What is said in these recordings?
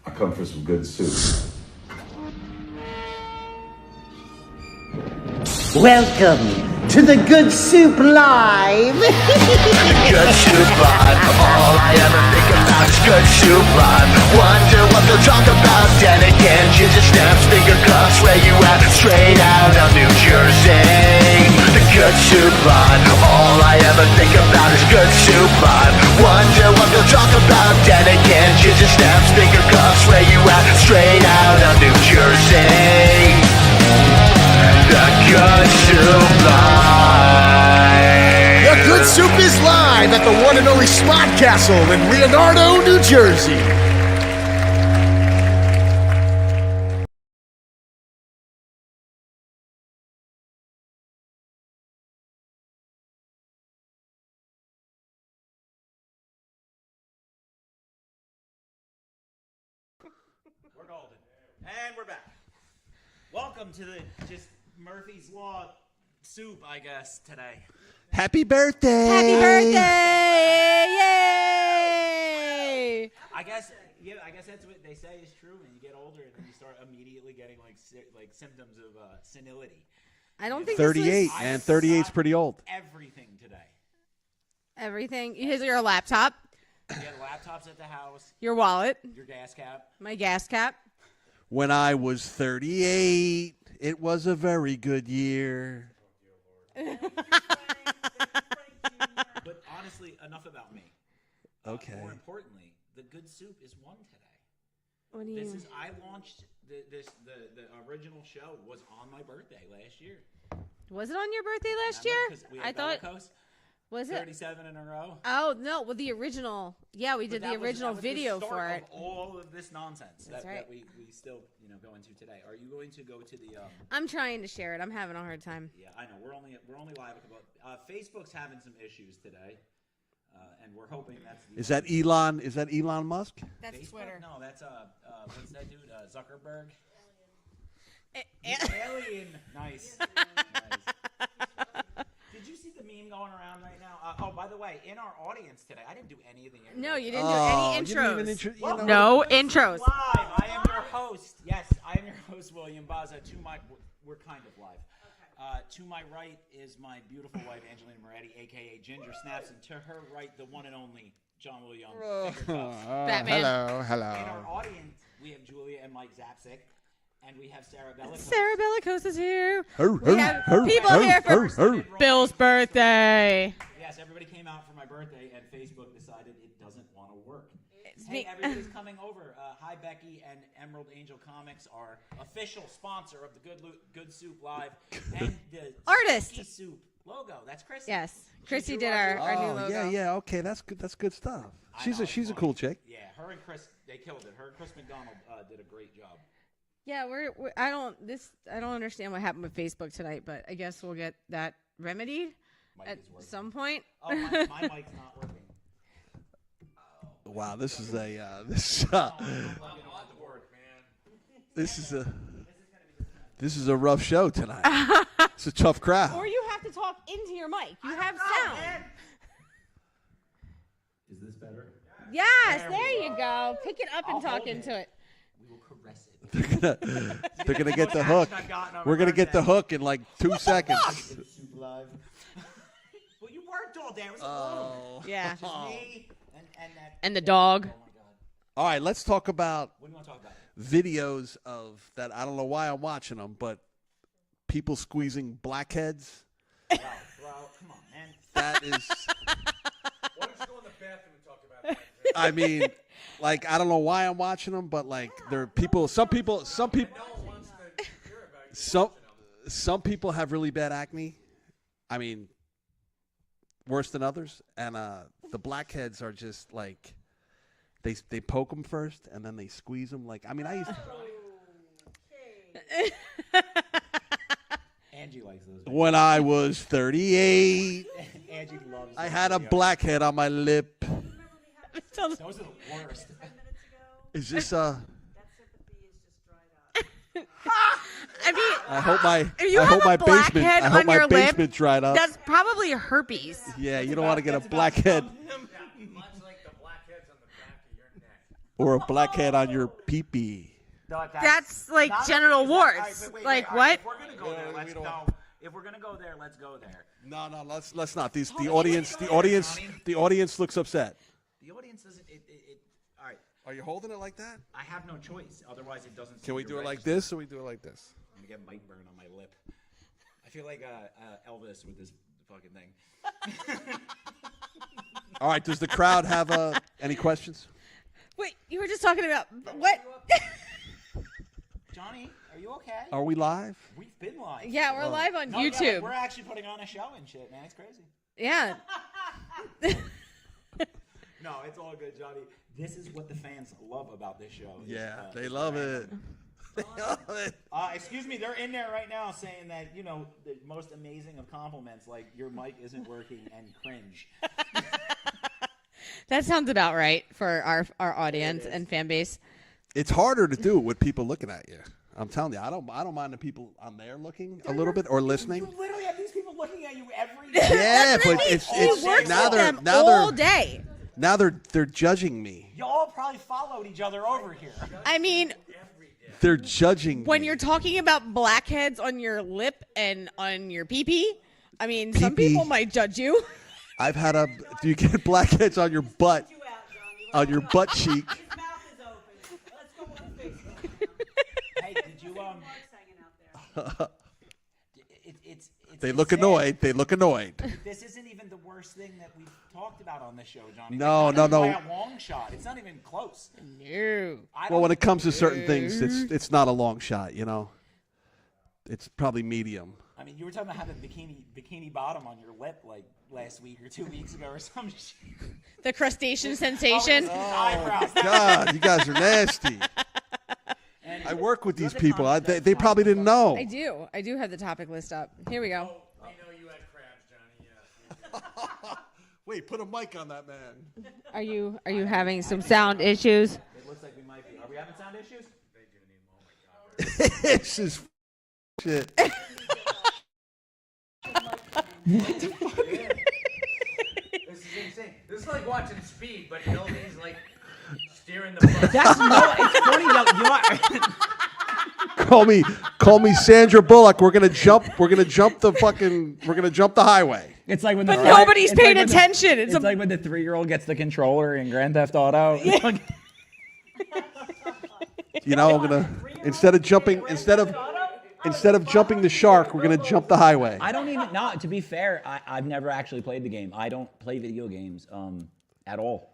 I come for some good soup. Welcome to the Good Soup Live. Good Soup Live. All I ever think about is Good Soup Live. Wonder what they'll talk about. Then again, ginger snaps, finger cuffs. Where you at? Straight out of New Jersey. The Good Soup Live. All I ever think about is Good Soup Live. Wonder what they'll talk about. Then again, ginger snaps, finger cuffs. Where you at? Straight out of New Jersey. The Good Soup Live. The Good Soup is live at the one and only Spot Castle in Leonardo, New Jersey. We're golden. And we're back. Welcome to the Murphy's Law soup, I guess, today. Happy birthday! Happy birthday! Yay! I guess that's what they say is true. When you get older, and then you start immediately getting like symptoms of senility. I don't think 38, and 38's pretty old. Everything today. Everything. Here's your laptop, You get laptops at the house, your wallet, your gas cap. my gas cap. When I was 38, it was a very good year. But honestly, enough about me. Okay. More importantly, the good soup is one today. What do you? This is I launched the original show was on my birthday last year. Was it on your birthday last Remember? year? 'Cause we I had thought. Bellicose, Was it? 37 in a row. Oh no! Well, the original. Yeah, we did But the that was- original that was the video start for of it. all of this nonsense That's that right. we still go into today. Are you going to go to the? I'm trying to share it. I'm having a hard time. Yeah, I know we're only live about. Facebook's having some issues today, and we're hoping that's. Is that Elon? Is that Elon Musk? That's Facebook? Twitter. No, that's what's that dude? Zuckerberg. Eh, Alien. Nice. Nice. Did you see the meme going around right now? Oh, by the way, in our audience today, I didn't do any of the intros. No, you didn't do Oh, any you didn't even intros. you know. No Welcome to intros. Live. I am your host. Yes, I am your host, William Baza. We're kind of live. To my right is my beautiful wife, Angelina Moretti, a.k.a. Ginger Snaps, and to her right, the one and only John Williams. Batman. Hello. In our audience, we have Julia and Mike Zapsik, and we have Sarah Bellicose. Sarah Bellicose is here. Ho, We have people here for Bill's birthday. Yes, everybody came out for my birthday, and Facebook decided it doesn't want to work. It's Hey, me. everybody's coming over. Hi, Becky, and Emerald Angel Comics are official sponsor of the Good Soup Live and the Artist. Stinky Soup logo. That's Chrissy. Yes, She Chrissy drew did our new Oh logo. yeah. Okay, that's good. That's good stuff. I She's know, a she's a it's cool funny. chick. Yeah, her and Chris, they killed it. Her and Chris McDonald did a great job. Yeah, I don't understand what happened with Facebook tonight, but I guess we'll get that remedied Mic at is working. some point. Oh, my mic's not working. Wow, this is a this is a rough show tonight. It's a tough crowd. Or you have to talk into your mic. You have sound. Is this better? Yes, there you go. Pick it up and I'll talk hold it. into it. We will caress it. They're gonna get the hook. We're gonna get the hook in like 2 seconds. Soup Live. Well, you worked all day. It was alone. Yeah. Just me and that. And the dog. Oh, my God. All right, let's talk about What do you want to talk about? videos of that. I don't know why I'm watching them, but people squeezing blackheads. Bro, come on, man. That is, Why don't you go in the bathroom and talk about it? I mean, like I don't know why I'm watching them, but like there are people. Some people No one wants to hear about you. some people have really bad acne. I mean, worse than others, and the blackheads are just like they poke them first and then they squeeze them. Like I mean, I used to, Angie likes those. when I was 38, Angie loves I those had a videos. blackhead on my lip. Those are the worst. Is this I mean, I hope my if you I have hope a my basement blackhead I hope on my your lip, basement dried up. that's probably herpes. Yeah, you don't want to get a blackhead. Much like the blackheads on the back of your neck. or a blackhead on your pee-pee. No, That's like not- genital is that- all right, warts. but wait, Like all right, what? If we're gonna go there, let's we don't- go. If we're gonna go there, let's go there. No, let's not. The Tony, audience, wait, the go ahead, audience, Johnny. the audience looks upset. The audience doesn't. All right, Are you holding it like that? I have no choice. Otherwise, it doesn't. Can we seem do to it like register. this, or we do it like this? I'm gonna get bite burn on my lip. I feel like Elvis with this fucking thing. All right. Does the crowd have any questions? Wait, you were just talking about what? Johnny, are you okay? Are we live? We've been live. Yeah, we're live on No, yeah, YouTube. we're actually putting on a show and shit, man. It's crazy. Yeah. No, it's all good, Johnny. This is what the fans love about this show. is, Yeah, they is love the it. They love it. Excuse me, they're in there right now saying that, you know, the most amazing of compliments, like your mic isn't working and cringe. That sounds about right for our audience and fan base. It's harder to do it with people looking at you. I'm telling you, I don't mind the people on there looking a little bit or listening. You literally have these people looking at you every day. Yeah, but He it's works now with they're them now all they're day. now they're judging me. Y'all probably followed each other over here. I mean, They're judging when me. you're talking about blackheads on your lip and on your pee-pee, I mean, some Pee-pee. people might judge you. I've had you get blackheads on your butt, on your butt cheek. Hey, did you it's They look sad. annoyed. They look annoyed. This isn't even the worst thing that we've talked about on this show, Johnny. No, It's not no, even no. by a long shot. It's not even close. No. Well, when it comes to certain things, it's not a long shot. You know, it's probably medium. I mean, you were talking about having bikini bottom on your lip like last week or 2 weeks ago or some shit. The crustacean sensation. Eyebrows. God, you guys are nasty. I work with these people. They probably didn't know. I do have the topic list up. Here we go. I know you had crabs, Johnny. Yes. Wait, put a mic on that man. Are you having some sound issues? It looks like we might be. Are we having sound issues? This is shit. This is insane. This is like watching Speed, but Hildy's like steering the bus. That's no. It's funny though. You are. Call me Sandra Bullock. We're gonna jump the highway. It's like when But nobody's paying attention. It's a like when the 3-year-old gets the controller in Grand Theft Auto. You know, I'm gonna instead of jumping the shark, we're gonna jump the highway. I don't even know. To be fair, I've never actually played the game. I don't play video games at all.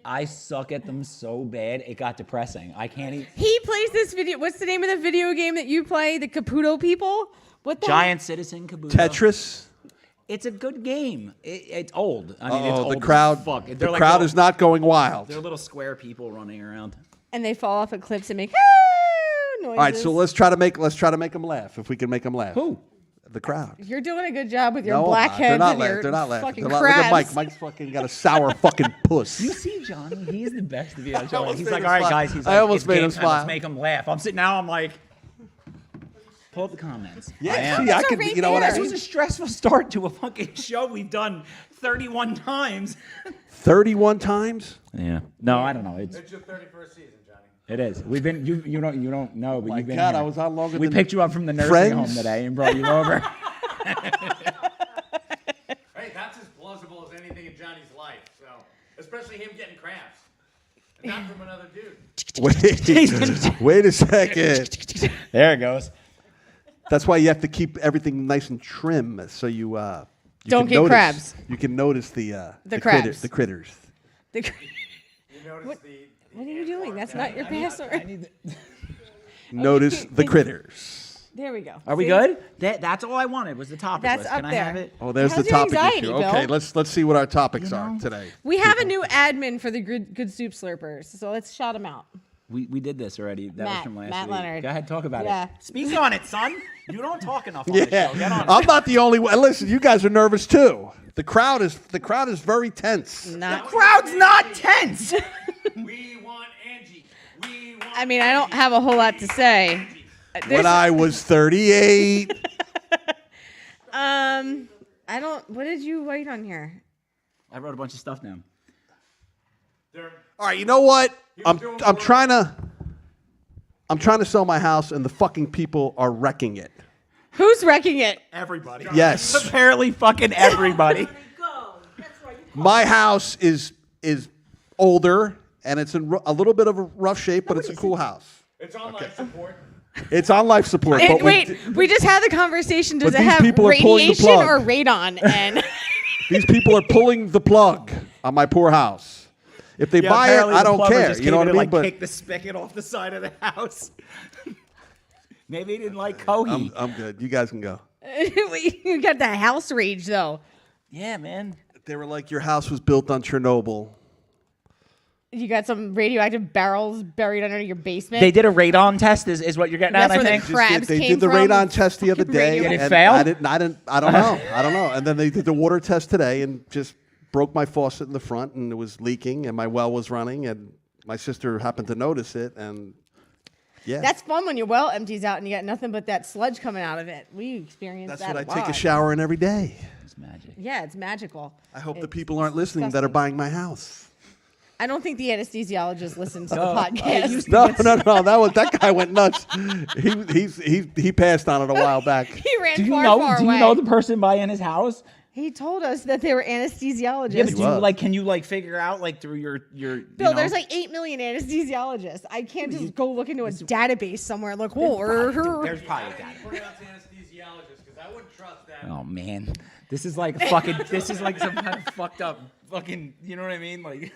I suck at them so bad it got depressing. I can't even. He plays this video. What's the name of the video game that you play? The Caputo people? What the Giant Citizen Kabuto. Tetris. It's a good game. It's old. I mean, it's Oh, old the as crowd. fuck. The They're like crowd little- is not going wild. They're little square people running around. And they fall off of cliffs and make noises. All right, so let's try to make them laugh. If we can make them laugh. Who? The crowd. You're doing a good job with your No, I'm not. blackheads They're and not your They're not laughing. fucking They're not, crabs. look at Mike. Mike's fucking got a sour fucking puss. You see, Johnny, he's the best to be on show. almost He's made like, him all right, smile. guys. He's I like, almost it's made game him time. Let's smile. make him laugh. I'm sitting now. I'm like, pull up the comments. I Yeah, am. see, I Those are could. right You know what I there. This mean? was a stressful start to a fucking show we've done 31 times. 31 times. Yeah. No, I don't know. It's It's your 31st season, Johnny. it is. We've been you don't know, but My you've been God, here. I was on longer We than picked you up from the nursing Friends. home today and brought you over. Hey, that's as plausible as anything in Johnny's life. So, especially him getting crabs, not from another dude. Wait a second. There it goes. That's why you have to keep everything nice and trim, so you Don't can get notice, crabs. You can notice the crabs. the critters. The- You notice the what are you doing? That's not your password. Notice the critters. There we go. Are we See? good? That's all I wanted was the topic That's list. up Can I there. have it? Oh, there's How's the your topic anxiety, issue. Bill? Okay, let's see what our topics are today. We have a new admin for the good soup slurpers, so let's shout him out. We did this already. That was Matt- from last Matt week. Leonard. Go ahead, talk about Yeah. it. Speak on it, son. You don't talk enough on the Yeah, show. Get on it. I'm not the only one. Listen, you guys are nervous too. The crowd is very tense. Not. Crowd's not tense. we want Angie. We want. I mean, I don't have a whole lot to say. When I was 38, I don't. What did you write on here? I wrote a bunch of stuff down. All right, you know what? I'm doing trying to sell my house, and the fucking people are wrecking it. Who's wrecking it? Everybody. Yes, Apparently, fucking everybody. my house is older, and it's in a little bit of a rough shape, but it's a cool house. It's on life support. It's on life support. And but wait, we just had the conversation. Does but it these have people are pulling the radiation plug. or radon? And these people are pulling the plug on my poor house. If they buy it, I don't care. You know what I mean? Like, But kick the spigot off the side of the house. Maybe he didn't like Kohi. I'm good. You guys can go. you got the house rage though. Yeah, man. They were like, your house was built on Chernobyl. You got some radioactive barrels buried under your basement. They did a radon test, is what you're getting That's at, I where think. the crabs They came did the from. radon test the other Fucking day. radio- Did it and fail? I don't know. And then they did the water test today and just broke my faucet in the front, and it was leaking, and my well was running, and my sister happened to notice it, and yeah. That's fun when your well empties out and you got nothing but that sludge coming out of it. We experienced That's that what a I take a lot. shower in every day. It's magic. Yeah, it's magical. I hope the It's people aren't listening that are disgusting. buying my house. I don't think the anesthesiologist listens to the Oh, podcast. No. That guy went nuts. He passed on it a while back. He ran Do you far, know? far Do away. you know the person buying his house? He told us that they were anesthesiologists. Yeah, but do you, was. like, can you like figure out like through your Bill, you know? there's like 8 million anesthesiologists. I can't just go look into a database somewhere. Like, whoa, there's probably a guy. Pronounce anesthesiologist because I wouldn't trust that. Oh man, this is like fucking. This is like some kind of fucked up fucking. You know what I mean? Like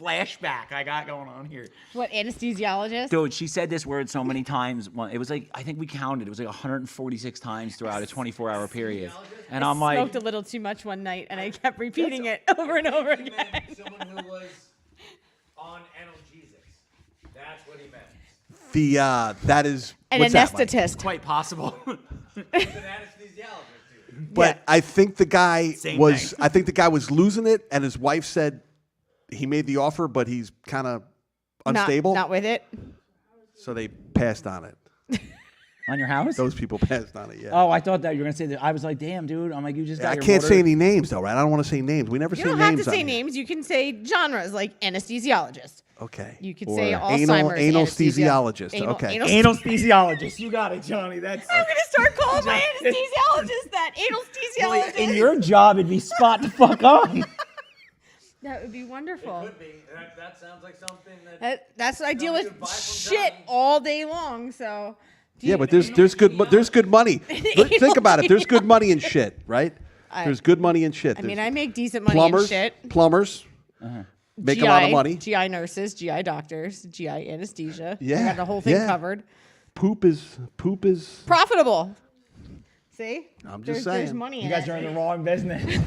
flashback I got going on here. what anesthesiologist? Dude, she said this word so many times. It was like I think we counted. It was like 146 times throughout a 24-hour period. And I'm like, Smoked a little too much one night, and I kept repeating it over and over He again. meant someone who was on analgesics. That's what he meant. That is An what's that like? anesthetist. quite possible. He's an anesthesiologist, dude. But I think the guy Same was. thing. I think the guy was losing it, and his wife said he made the offer, but he's kind of unstable. Not with it. So they passed on it. On your house? Those people passed on it. Yeah. Oh, I thought that you were gonna say that. I was like, damn, dude. I'm like, you just got I your can't motor- say any names though, right? I don't want to say names. We never You say don't names. have to say on here. names. You can say genres like anesthesiologist. Okay. You could Or say anal Alzheimer's anesthesiologist. Anal- Okay. anal- Anesthesiologist. You got it, Johnny. That's I'm gonna start calling my anesthesiologist that anesthesiologist. in your job. It'd be spot the fuck on. That would be wonderful. Could be. That sounds like something that. That's what I deal Somebody with would buy from shit Johnny. all day long. So. Do Yeah, you- but there's good money. Think about it. There's good money in shit, right? There's good money in shit. I mean, There's I make decent money plumbers, in shit. plumbers make a lot of money. GI nurses, GI doctors, GI anesthesia. I Yeah, got the whole thing yeah. covered. Poop is Profitable. See? I'm just There's saying. money in You guys it. are in the wrong business.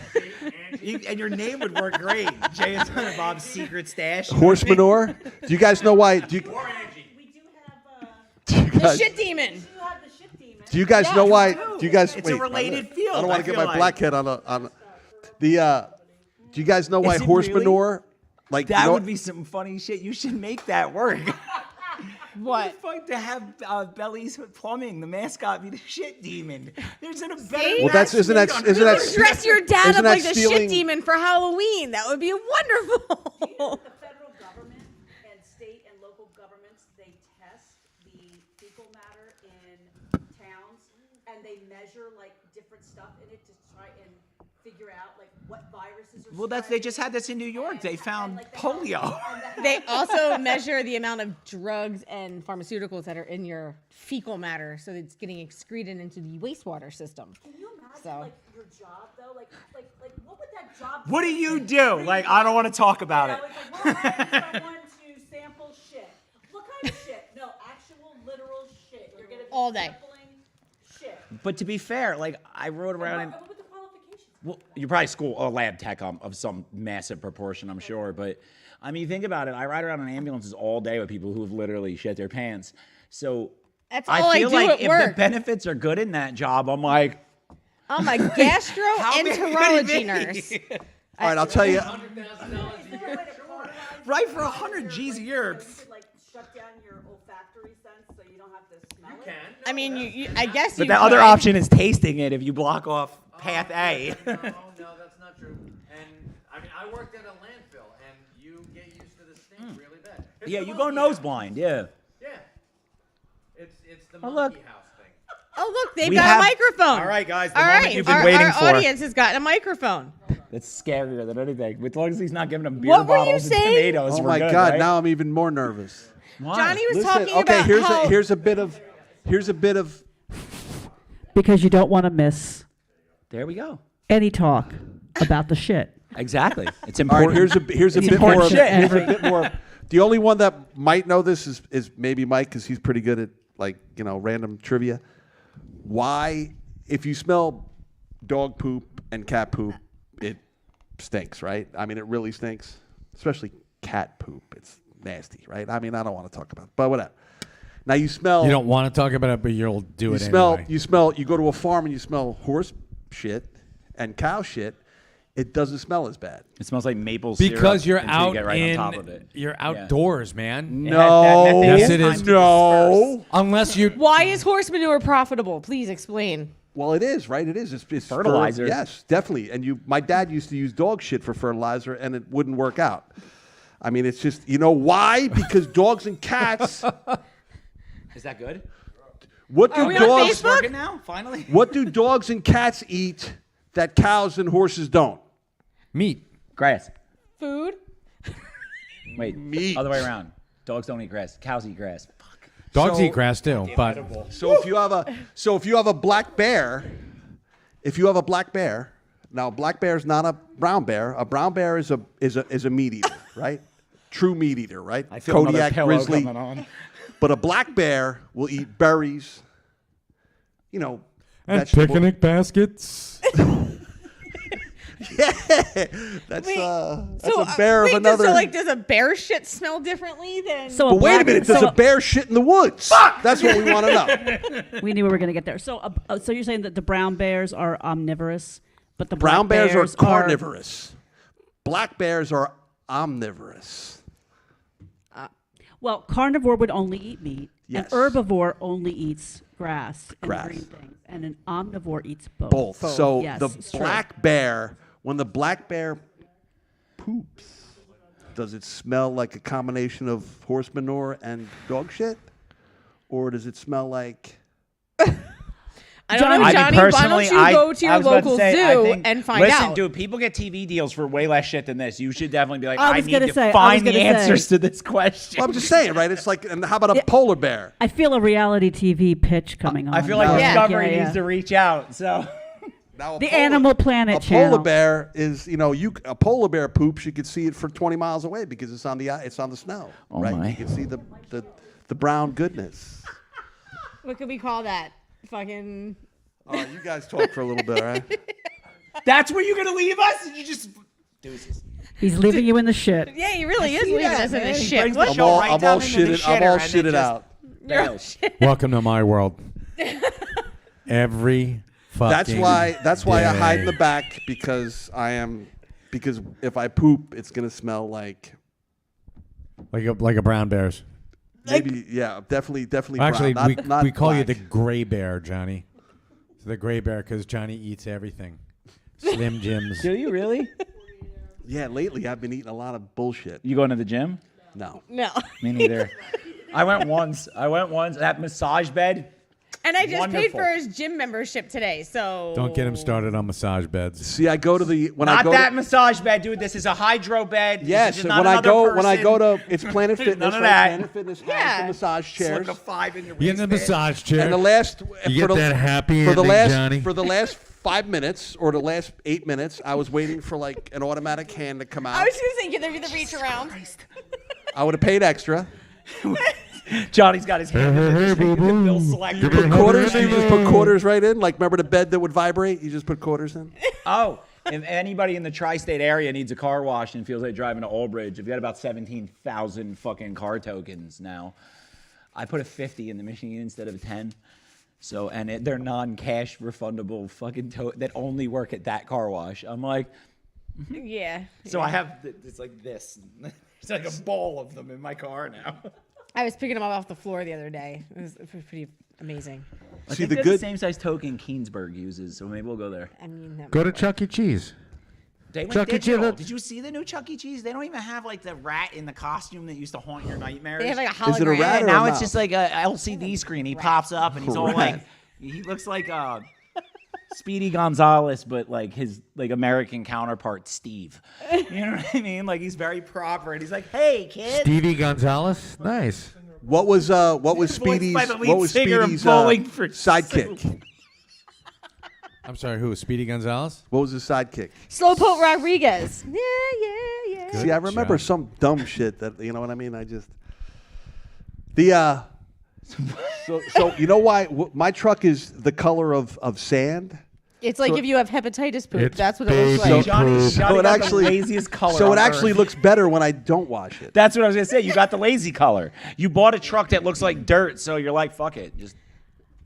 And your name would work great. Jay and Son of Bob's secret stash. horse manure. Do you guys know why? Do you, We do have do you The guys, shit demon. do have the shit demon. do you guys know why? Do you guys? It's a wait, related field, I don't I want to get feel my like. blackhead on the. Do you guys know why Is it horse really? manure? Like That you know, would be some funny shit. You should make that work. What? Fuck to have Belly's Plumbing, the mascot, be the shit demon. There's an better. Well, that's isn't that matchmake isn't on that earth. Dress your dad Isn't up that like the stealing- shit demon for Halloween. That would be wonderful. The federal government and state and local governments, they test the fecal matter in towns and they measure like different stuff in it to try and figure out like what viruses are Well, they just had this in New York. They found polio. They also measure the amount of drugs and pharmaceuticals that are in your fecal matter, so it's getting excreted into the wastewater system. Can you imagine So. like your job though? Like what would that job What do be? you do? Like, I don't want to talk about it. It's like, we're hiring someone to sample shit. What kind of shit? No, actual literal shit. You're gonna be All day. sampling shit. But to be fair, like I rode around in. What would the qualifications be? Well, you're probably a lab tech of some massive proportion, I'm sure. But I mean, think about it. I ride around in ambulances all day with people who have literally shit their pants. So That's all I feel do like at if work. the benefits are good in that job, I'm like, I'm a how big could gastroenterology it nurse. be? all right, I'll tell you. Is there a way to cauterize Right, for 100 G's a year. You could like shut down your olfactory sense so you don't have to smell it. I mean, you I guess But you the other could. option is tasting it if you block off path A. No, that's not true. And I mean, I worked at a landfill, and you get used to the stink really bad. It's Yeah, the you go monkey nose house. blind. Yeah. Yeah. It's the Oh, monkey look. house thing. Oh, look, they've We got have- a microphone. All right, guys, the All moment right, you've been our, waiting our for. audience has gotten a microphone. That's scarier than anything. As long as he's not giving them beer What were you bottles and saying? tomatoes, Oh we're my good, God! right? Now I'm even more nervous. Why? Johnny was Listen, talking okay. about how Here's a bit of Because you don't want to miss There we go. any talk about the shit. Exactly. It's All important. right, here's a It's bit more. important Of, shit. here's a bit more. The only one that might know this is maybe Mike because he's pretty good at random trivia. Why, if you smell dog poop and cat poop, it stinks, right? I mean, it really stinks, especially cat poop. It's nasty, right? I mean, I don't want to talk about it, but whatever. Now you smell. You don't want to talk about it, but you'll do it smell. anyway. You smell. You go to a farm and you smell horse shit and cow shit. It doesn't smell as bad. It smells like maple syrup. Because you're until you out get right in, on top of it. you're Yeah. outdoors, man. No. Yes, it is. No. Unless you. Why is horse manure profitable? Please explain. Well, it is, right? It is. It's Fertilizer. Yes, definitely. And my dad used to use dog shit for fertilizer, and it wouldn't work out. I mean, it's just, you know why? Because dogs and cats. Is that good? What do Are we on dogs? Facebook? Working now? Finally? What do dogs and cats eat that cows and horses don't? Meat. Grass. Food? Wait. Meat. Other way around. Dogs don't eat grass. Cows eat grass. Fuck. Dogs So- eat grass too, but So if you have a black bear, now a black bear is not a brown bear. A brown bear is a meat eater, right? True meat eater, right? I feel another Kodiak pillow grizzly. coming on. But a black bear will eat berries, and vegetable- picnic baskets. Yeah, that's Wait, a So, bear wait, of another. does a bear shit smell differently than? So But wait a minute, does a bear shit in the woods? That's what we want to know. we knew we were going to get there. So, so you're saying that the brown bears are omnivorous, but the Brown black bears are carnivorous. Black bears are omnivorous. Well, carnivore would only eat meat. Yes. An herbivore only eats grass and Grass. green things, and an omnivore eats both. Both. So Yes, the it's true. black bear, when the black bear poops, does it smell like a combination of horse manure and dog shit? Or does it smell like... I don't know, I mean, Johnny. Why don't personally, you go to your I was about local say, I zoo think- and find listen, out? dude, people get TV deals for way less shit than this. You should definitely be like, I I was need gonna to say- I was find the gonna say- answers to this question. Well, I'm just saying, right? It's like, and how about a polar bear? I feel a reality TV pitch coming on. I feel like No. Discovery Yeah. needs to reach out. So Now, The Animal Planet a channel. polar bear is, a polar bear poops. You could see it for 20 miles away because it's on the snow, Oh, right? my. You can see the brown goodness. What could we call that? Fucking. All right, you guys talk for a little bit, all right? that's where you're gonna leave us? And you just deuces. He's leaving you in the shit. Yeah, he really is see leaving that, us in man. this He shit. brings the What? show right I'm down all into the shitted. I'm shitter all and then shitted just out. bails. Welcome to my world. Every fucking That's why I hide in day. the back because if I poop, it's gonna smell like like a brown bear's. maybe definitely Actually, brown. Not we call you the black. gray bear, Johnny. So the gray bear because Johnny eats everything. Slim Jims. Do you really? Yeah, lately I've been eating a lot of bullshit. You going to the gym? No. No. Me neither. I went once. That massage bed. And I just paid Wonderful. for his gym membership today, so. Don't get him started on massage beds. See, I go to the when I Not go that to, massage bed, dude. This is a hydro bed. This yes, is not when I another go person. to it's Planet Fitness. None of right? that. Planet Fitness has Yeah. the massage chairs. Slip a 5 in your You get in the waistband. massage chair. And the last You for get the, that happy for the ending, last Johnny. for the last 5 minutes or the last 8 minutes, I was waiting for like an automatic hand to come out. I was going to say, can there be the reach around? I would have paid extra. Johnny's got his hand in this thing, the bill selector. You put quarters. You just put quarters right in. Like remember the bed that would vibrate? You just put quarters in. Oh, if anybody in the tri-state area needs a car wash and feels like driving to Old Bridge, we've got about 17,000 fucking car tokens now. I put a 50 in the machine instead of a 10. So, and they're non-cash refundable fucking that only work at that car wash. I'm like, Yeah. so I have it's like this. It's like a ball of them in my car now. I was picking them up off the floor the other day. It was pretty amazing. I See, think the that's good- the same size token Keensburg uses, so maybe we'll go there. I mean, that Go to might work. Chuck E. Cheese. They went Chuck E. digital. Cheese. Did you see the new Chuck E. Cheese? They don't even have like the rat in the costume that used to haunt your nightmares. They have like a hologram. Is it a rat or now a it's mouse? just like a LCD screen. He pops up and he's all Rat. like, he looks like Speedy Gonzalez, but like his like American counterpart, Steve. You know what I mean? Like he's very proper, and he's like, "Hey, kid." Stevie Gonzalez. Nice. What was Speedy's by the lead singer of Bowling for sidekick? I'm sorry, who? Speedy Gonzalez? What was his sidekick? Slowpoke Rodriguez. Yeah. See, I remember job. some dumb shit that you know what I mean. I just the so you know why my truck is the color of sand. It's like So- if you have hepatitis poop. It's That's what it looks baby like. Johnny So it got actually the laziest color. So on it actually earth. looks better when I don't wash it. That's what I was gonna say. You got the lazy color. You bought a truck that looks like dirt, so you're like, "Fuck it." Just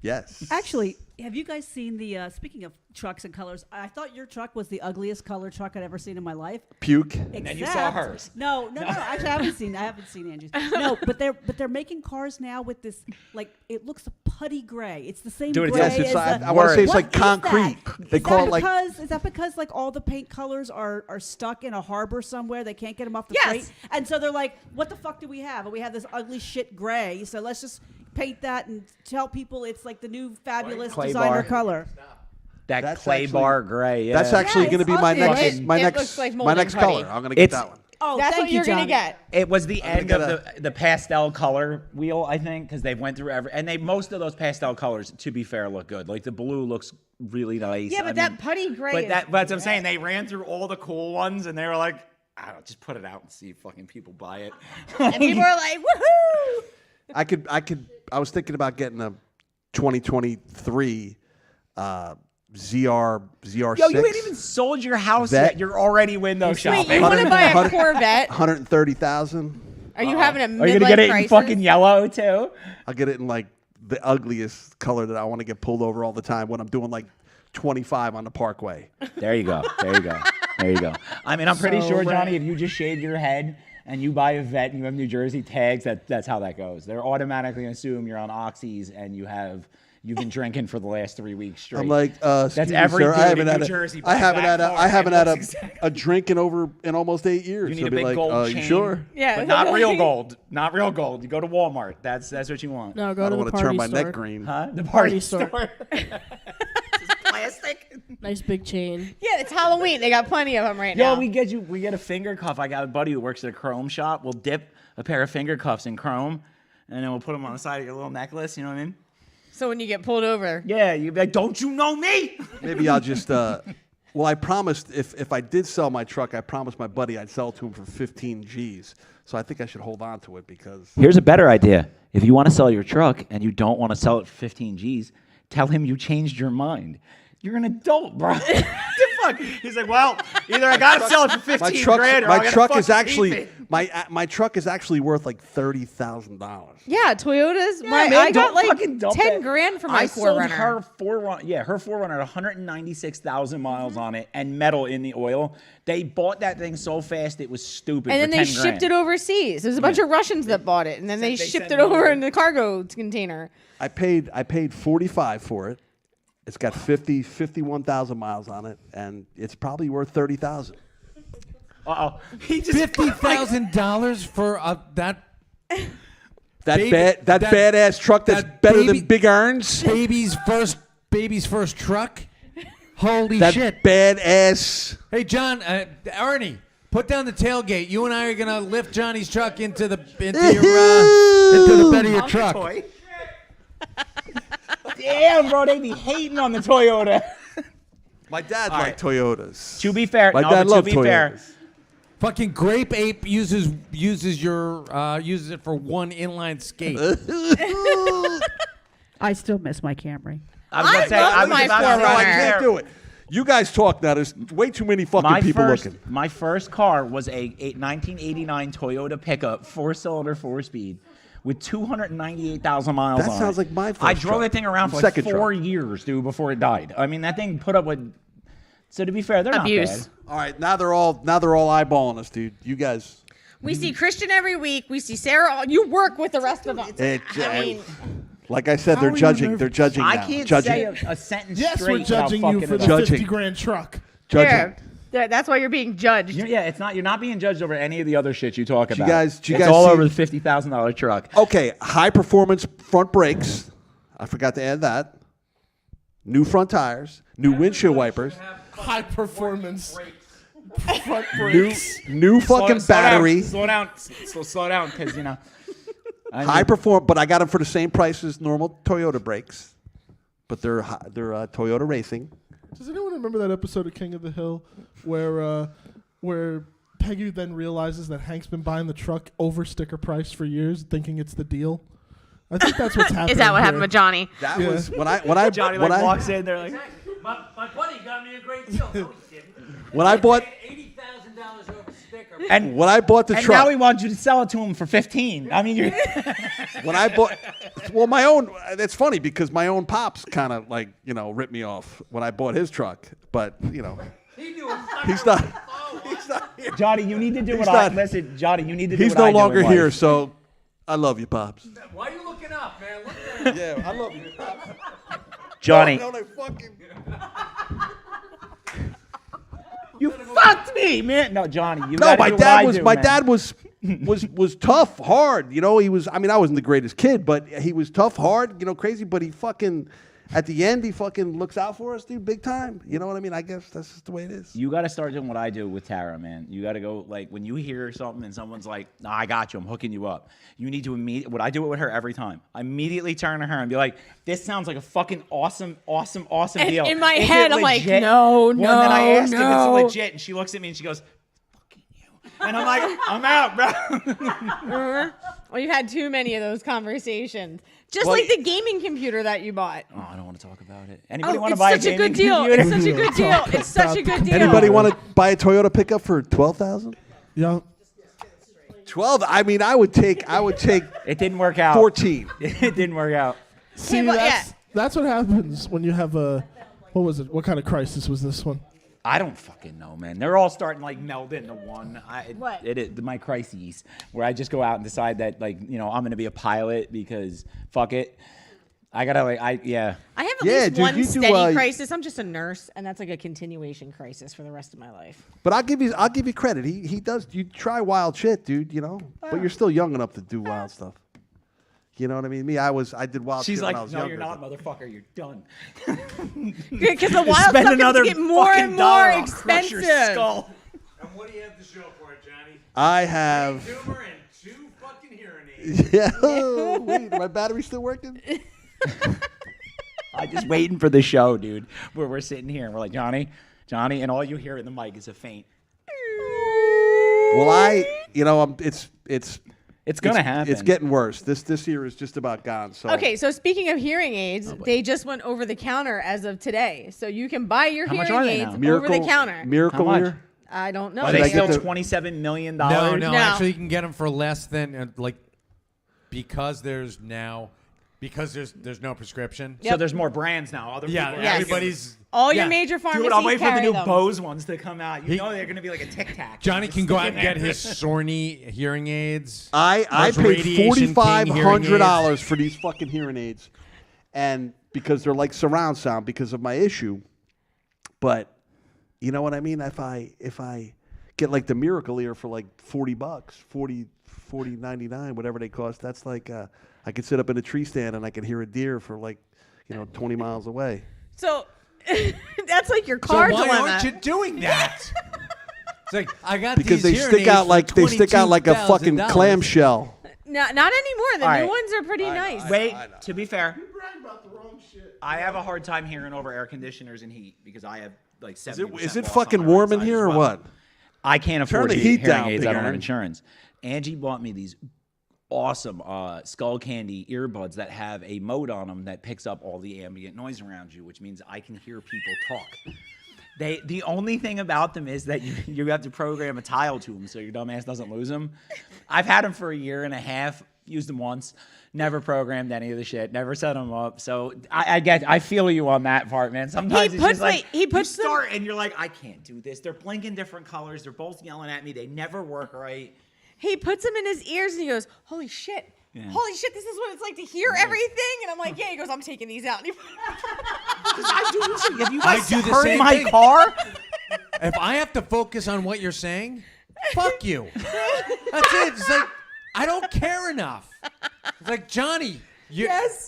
Yes. Actually, have you guys seen the? Speaking of trucks and colors, I thought your truck was the ugliest color truck I'd ever seen in my life. Puke. and then you saw hers. No. Actually, I haven't seen Angie's. No, but they're making cars now with this like it looks putty gray. It's the same Dude, it's- gray Yes, it's as I want to say it's What like is that? concrete. They Is call that it like is that because like all the paint colors are stuck in a harbor somewhere? They can't get them off the Yes. freight, and so they're like, "What the fuck do we have? And we have this ugly shit gray. So let's just paint that and tell people it's like the new fabulous Clay designer bar. color." That That's clay actually- bar gray. Yeah. that's actually Yeah, going to it's be my ugly. next It- my it next looks like my molding next putty. color. I'm going to get It's- that one. Oh, That's thank what you, you're gonna Johnny. get. It was the gonna end get of the pastel color wheel, I think, because they went through and most of those pastel colors, to be fair, look good. Like the blue looks really nice. Yeah, but I that mean, putty gray. But is that's what I'm saying. They ran through all the cool ones, and they were like, I don't know, just put it out and see if fucking people buy it. and people are like, "Woohoo!" I was thinking about getting a 2023 ZR6. Yo, you ain't even sold your house Vet. yet. You're already window Wait, shopping. you want to buy a Corvette? 130,000. Are you having a midlife Are you gonna get it crisis? in fucking yellow too? I'll get it in like the ugliest color that I want to get pulled over all the time when I'm doing like 25 on the Parkway. There you go. There you go. There you go. I mean, I'm pretty sure, Johnny, if you just shave your head and you buy a vet and you have New Jersey tags, that's how that goes. They're automatically gonna assume you're on oxys and you've been drinking for the last 3 weeks straight. I'm like, excuse That's me, every sir, dude I haven't in had New a, Jersey. I haven't had a, I haven't had Exactly. a drink in almost 8 years. You need They'll a be big like, gold you chain. sure? Yeah, But not real gold. Not real gold. You go to Walmart. That's what you want. No, go I to don't the want to turn party my store. neck green. Huh? The Party party store. store. Plastic. Nice big chain. Yeah, it's Halloween. They got plenty of them right Yo, now. we get a finger cuff. I got a buddy who works at a chrome shop. We'll dip a pair of finger cuffs in chrome, and then we'll put them on the side of your little necklace. You know what I mean? So when you get pulled over, Yeah, you'd be like, "Don't you know me?" Maybe I'll just. Well, I promised if I did sell my truck, I promised my buddy I'd sell it to him for 15 G's. So I think I should hold on to it because Here's a better idea. If you want to sell your truck and you don't want to sell it for 15 G's, tell him you changed your mind. You're an adult, bro. What the fuck? He's like, well, either I gotta sell it for 15 grand or I my gotta truck fucking is actually keep it. my truck is actually worth like $30,000. yeah, Toyotas. Yeah, my, man, I got don't like fucking dump 10 it. grand for my I sold 4Runner. her 4Runner. Yeah, her 4Runner had 196,000 miles on it and metal in the oil. They bought that thing so fast it was stupid. And then for they 10 shipped grand. it overseas. There's a bunch of Russians that bought it, and then they They shipped sent it it over over. in the cargo container. I paid $45 for it. It's got 51,000 miles on it, and it's probably worth $30,000. Uh-oh. He just $50,000 for that That Baby- badass truck that's that better baby- than Big Earn's. baby's first truck? Holy That shit! badass. Hey, John, Ernie, put down the tailgate. You and I are gonna lift Johnny's truck into the bed of your truck. Toy. Damn, bro, they be hating on the Toyota. My dad All liked right. Toyotas. To be fair, My no, dad but to loved be fair, Toyotas. Fucking Grape Ape uses it for one inline skate. I still miss my Camry. I was gonna say, love I was my about to say, 4Runner. I can't do it. You guys talk now. There's way too many fucking people looking. My first car was a 1989 Toyota pickup, 4-cylinder, 4-speed, with 298,000 miles That on it. sounds like my first I drove truck. that thing around for like Second 4 truck. years, dude, before it died. I mean, that thing put up with. So to be fair, they're Abuse. not bad. All right, now they're all eyeballing us, dude. You guys. We see Christian every week. We see Sarah. You work with the rest of them. I mean, Like I said, How they're are you judging. nervous? They're judging I now. can't Judging. say a sentence Yes, straight we're judging without you fucking for it the up. Judging. 50 grand truck. Judging. there. That's why you're being judged. Yeah, it's not. You're not being judged over any of the other shit you talk about. Do you it's guys all see- over the $50,000 truck. Okay, high performance front brakes. I forgot to add that. New front tires, new windshield wipers, High performance front new brakes. fucking battery. Slow down, because High perform, but I got them for the same price as normal Toyota brakes, but they're Toyota Racing. Does anyone remember that episode of King of the Hill where Peggy then realizes that Hank's been buying the truck over sticker price for years, thinking it's the deal? I think that's what's happening. Is that what here. happened with Johnny? That was when I Johnny when I walks in there like. My buddy got me a great deal. No, he didn't. when I bought $80,000 over sticker. And when I bought the and truck. now he wants you to sell it to him for 15. I mean, you're When I bought, well, my own. It's funny because my own pops kind of like ripped me off when I bought his truck, but He knew it. he's not. He's not here. Johnny. You need to do He's what I not- listen, Johnny. You need to do He's what no I do longer in life. here, so I love you, pops. Why are you looking up, man? Look there. Yeah, I love you, pops. Johnny. No, they fucking. You fucked me, man. No, Johnny. You No, gotta my do what dad I was do, my man. dad was tough, hard. He was. I mean, I wasn't the greatest kid, but he was tough, hard. Crazy. But he fucking, at the end, he fucking looks out for us, dude, big time. You know what I mean? I guess that's just the way it is. You got to start doing what I do with Tara, man. You got to go, like, when you hear something and someone's like, nah, I got you, I'm hooking you up. You need to what I do it with her every time. I immediately turn to her and be like, this sounds like a fucking awesome And deal. in my Is it head, I'm like, legit? no, Well, and then I ask if no. it's legit, and she looks at me and she goes, fucking you. And I'm like, I'm out, bro. Well, you've had too many of those conversations. Just Well, like the gaming computer that you bought. Oh, I don't want to talk about it. Anybody Oh, want to it's buy such a gaming good deal. computer? It's such a good deal. It's such a good deal. Anybody want to buy a Toyota pickup for $12,000? Yeah. 12. I mean, I would take. It didn't work out. 14. It didn't work out. See, well, that's what happens when you have a. What was it? What kind of crisis was this one? I don't fucking know, man. They're all starting like meld into one. What? My crises, where I just go out and decide that I'm gonna be a pilot because fuck it. I gotta I have at Yeah, least dude, one you do, steady crisis. I'm just a nurse, and that's like a continuation crisis for the rest of my life. But I'll give you credit. He does. You try wild shit, dude. But you're still young enough to do wild stuff. You know what I mean? Me, I did wild She's shit like, when I was no, younger. you're not, motherfucker. You're done. Because the wild Spend stuff another is getting more fucking and more dollar, I'll crush your expensive. skull. And what do you have to show for it, Johnny? I have. Tumor and 2 fucking hearing aids. Yeah. Wait, my battery's still working? I'm just waiting for the show, dude, where we're sitting here and we're like, Johnny, and all you hear in the mic is a faint. Well, it's gonna happen. It's getting worse. This year is just about gone. So Okay, so speaking of hearing aids, they just went over the counter as of today. So you can buy your How much hearing are they aids now? over the counter. Miracle How much? Ear? I don't know. Are they I still get the- $27 million? No, No. actually, you can get them for less than because there's no prescription. So there's more brands now. Other Yeah, people are Yes. everybody's. All your yeah. major pharmacies Dude, I'll wait for the carry new them. Bose ones to come out. You He- know they're going to be like a Tic Tac. Johnny Just can go out stick and it get in his Sorny hearing aids. I Those paid Radiation King $4,500 for these fucking hearing aids, and because they're like surround sound because of my issue. But you know what I mean? If I get like the Miracle Ear for like $40, $40.99, whatever they cost, that's like I could sit up in a tree stand and I could hear a deer for like 20 miles away. So that's like your So car why dilemma. aren't you doing that? It's like I got Because these they hearing stick aids out for like a fucking $22,000. clamshell. Not anymore. The All new right. ones are pretty nice. Wait, to be fair, I have a hard time hearing over air conditioners and heat because I have like 70% Is it loss fucking on my warm in side here as or well. what? I can't Turn afford the the heat hearing down, aids. Big I don't have Aaron. insurance. Angie bought me these awesome Skull Candy earbuds that have a mode on them that picks up all the ambient noise around you, which means I can hear people talk. The only thing about them is that you have to program a tile to them so your dumbass doesn't lose them. I've had them for a year and a half, used them once, never programmed any of the shit, never set them up. So I feel you on that part, man. Sometimes it's just like he puts you start and you're like, I can't do this. They're blinking different colors. They're both yelling at me. They never work right. He puts them in his ears and he goes, "Holy shit! Yeah. Holy shit! This is what it's like to hear everything." And I'm like, "Yeah." He goes, "I'm taking these out." I do. Have you I guys do the heard same my thing. car? if I have to focus on what you're saying, fuck you. That's it. It's like I don't care enough. It's like Johnny.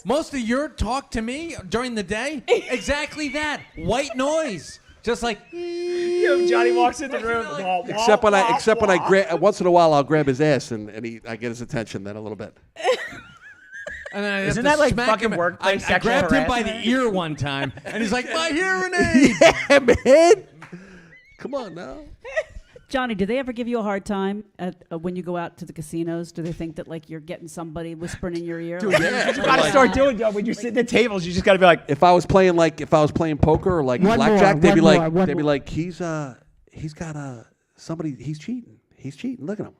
Most of your talk to me during the day, exactly that. White noise. Just like Johnny walks in the room. Except when I once in a while I'll grab his ass and I get his attention then a little bit. And then I have Isn't to that like smack fucking him. workplace I sexual grabbed him by the harassment? ear one time, and he's like, "My hearing aid." Yeah, man. Come on now. Johnny, do they ever give you a hard time when you go out to the casinos? Do they think that like you're getting somebody whispering in your ear? Dude, like, yeah. You gotta start doing that when you're sitting at tables. You just gotta be like, If I was playing poker or like One blackjack, more, they'd be one like more, one they'd be more. like he's got somebody he's cheating. He's cheating. Look at him.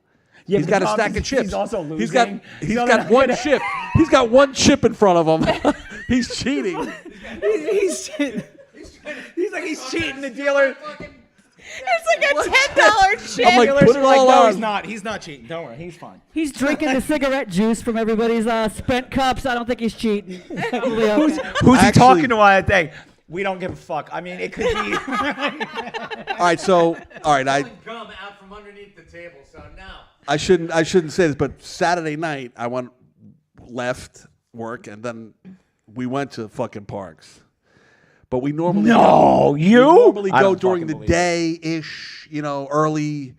Yeah, He's but got a Tom, stack of he's chips. also He's got losing. he's So got they're one gonna- chip. He's got one chip in front of him. He's cheating. he's like he's cheating. The dealer. It's like a $10 chip. I'm like, Dealer's put it like, all no, on. he's not. He's not cheating. Don't worry, he's fine. He's drinking the cigarette juice from everybody's spent cups. I don't think he's cheating. Who's he Actually- talking to on that day? We don't give a fuck. I mean, it could be. All right, I Gum out from underneath the table. So now. I shouldn't say this, but Saturday night I left work and then we went to fucking Parks. But we normally you normally I go don't during fucking the believe day ish, early.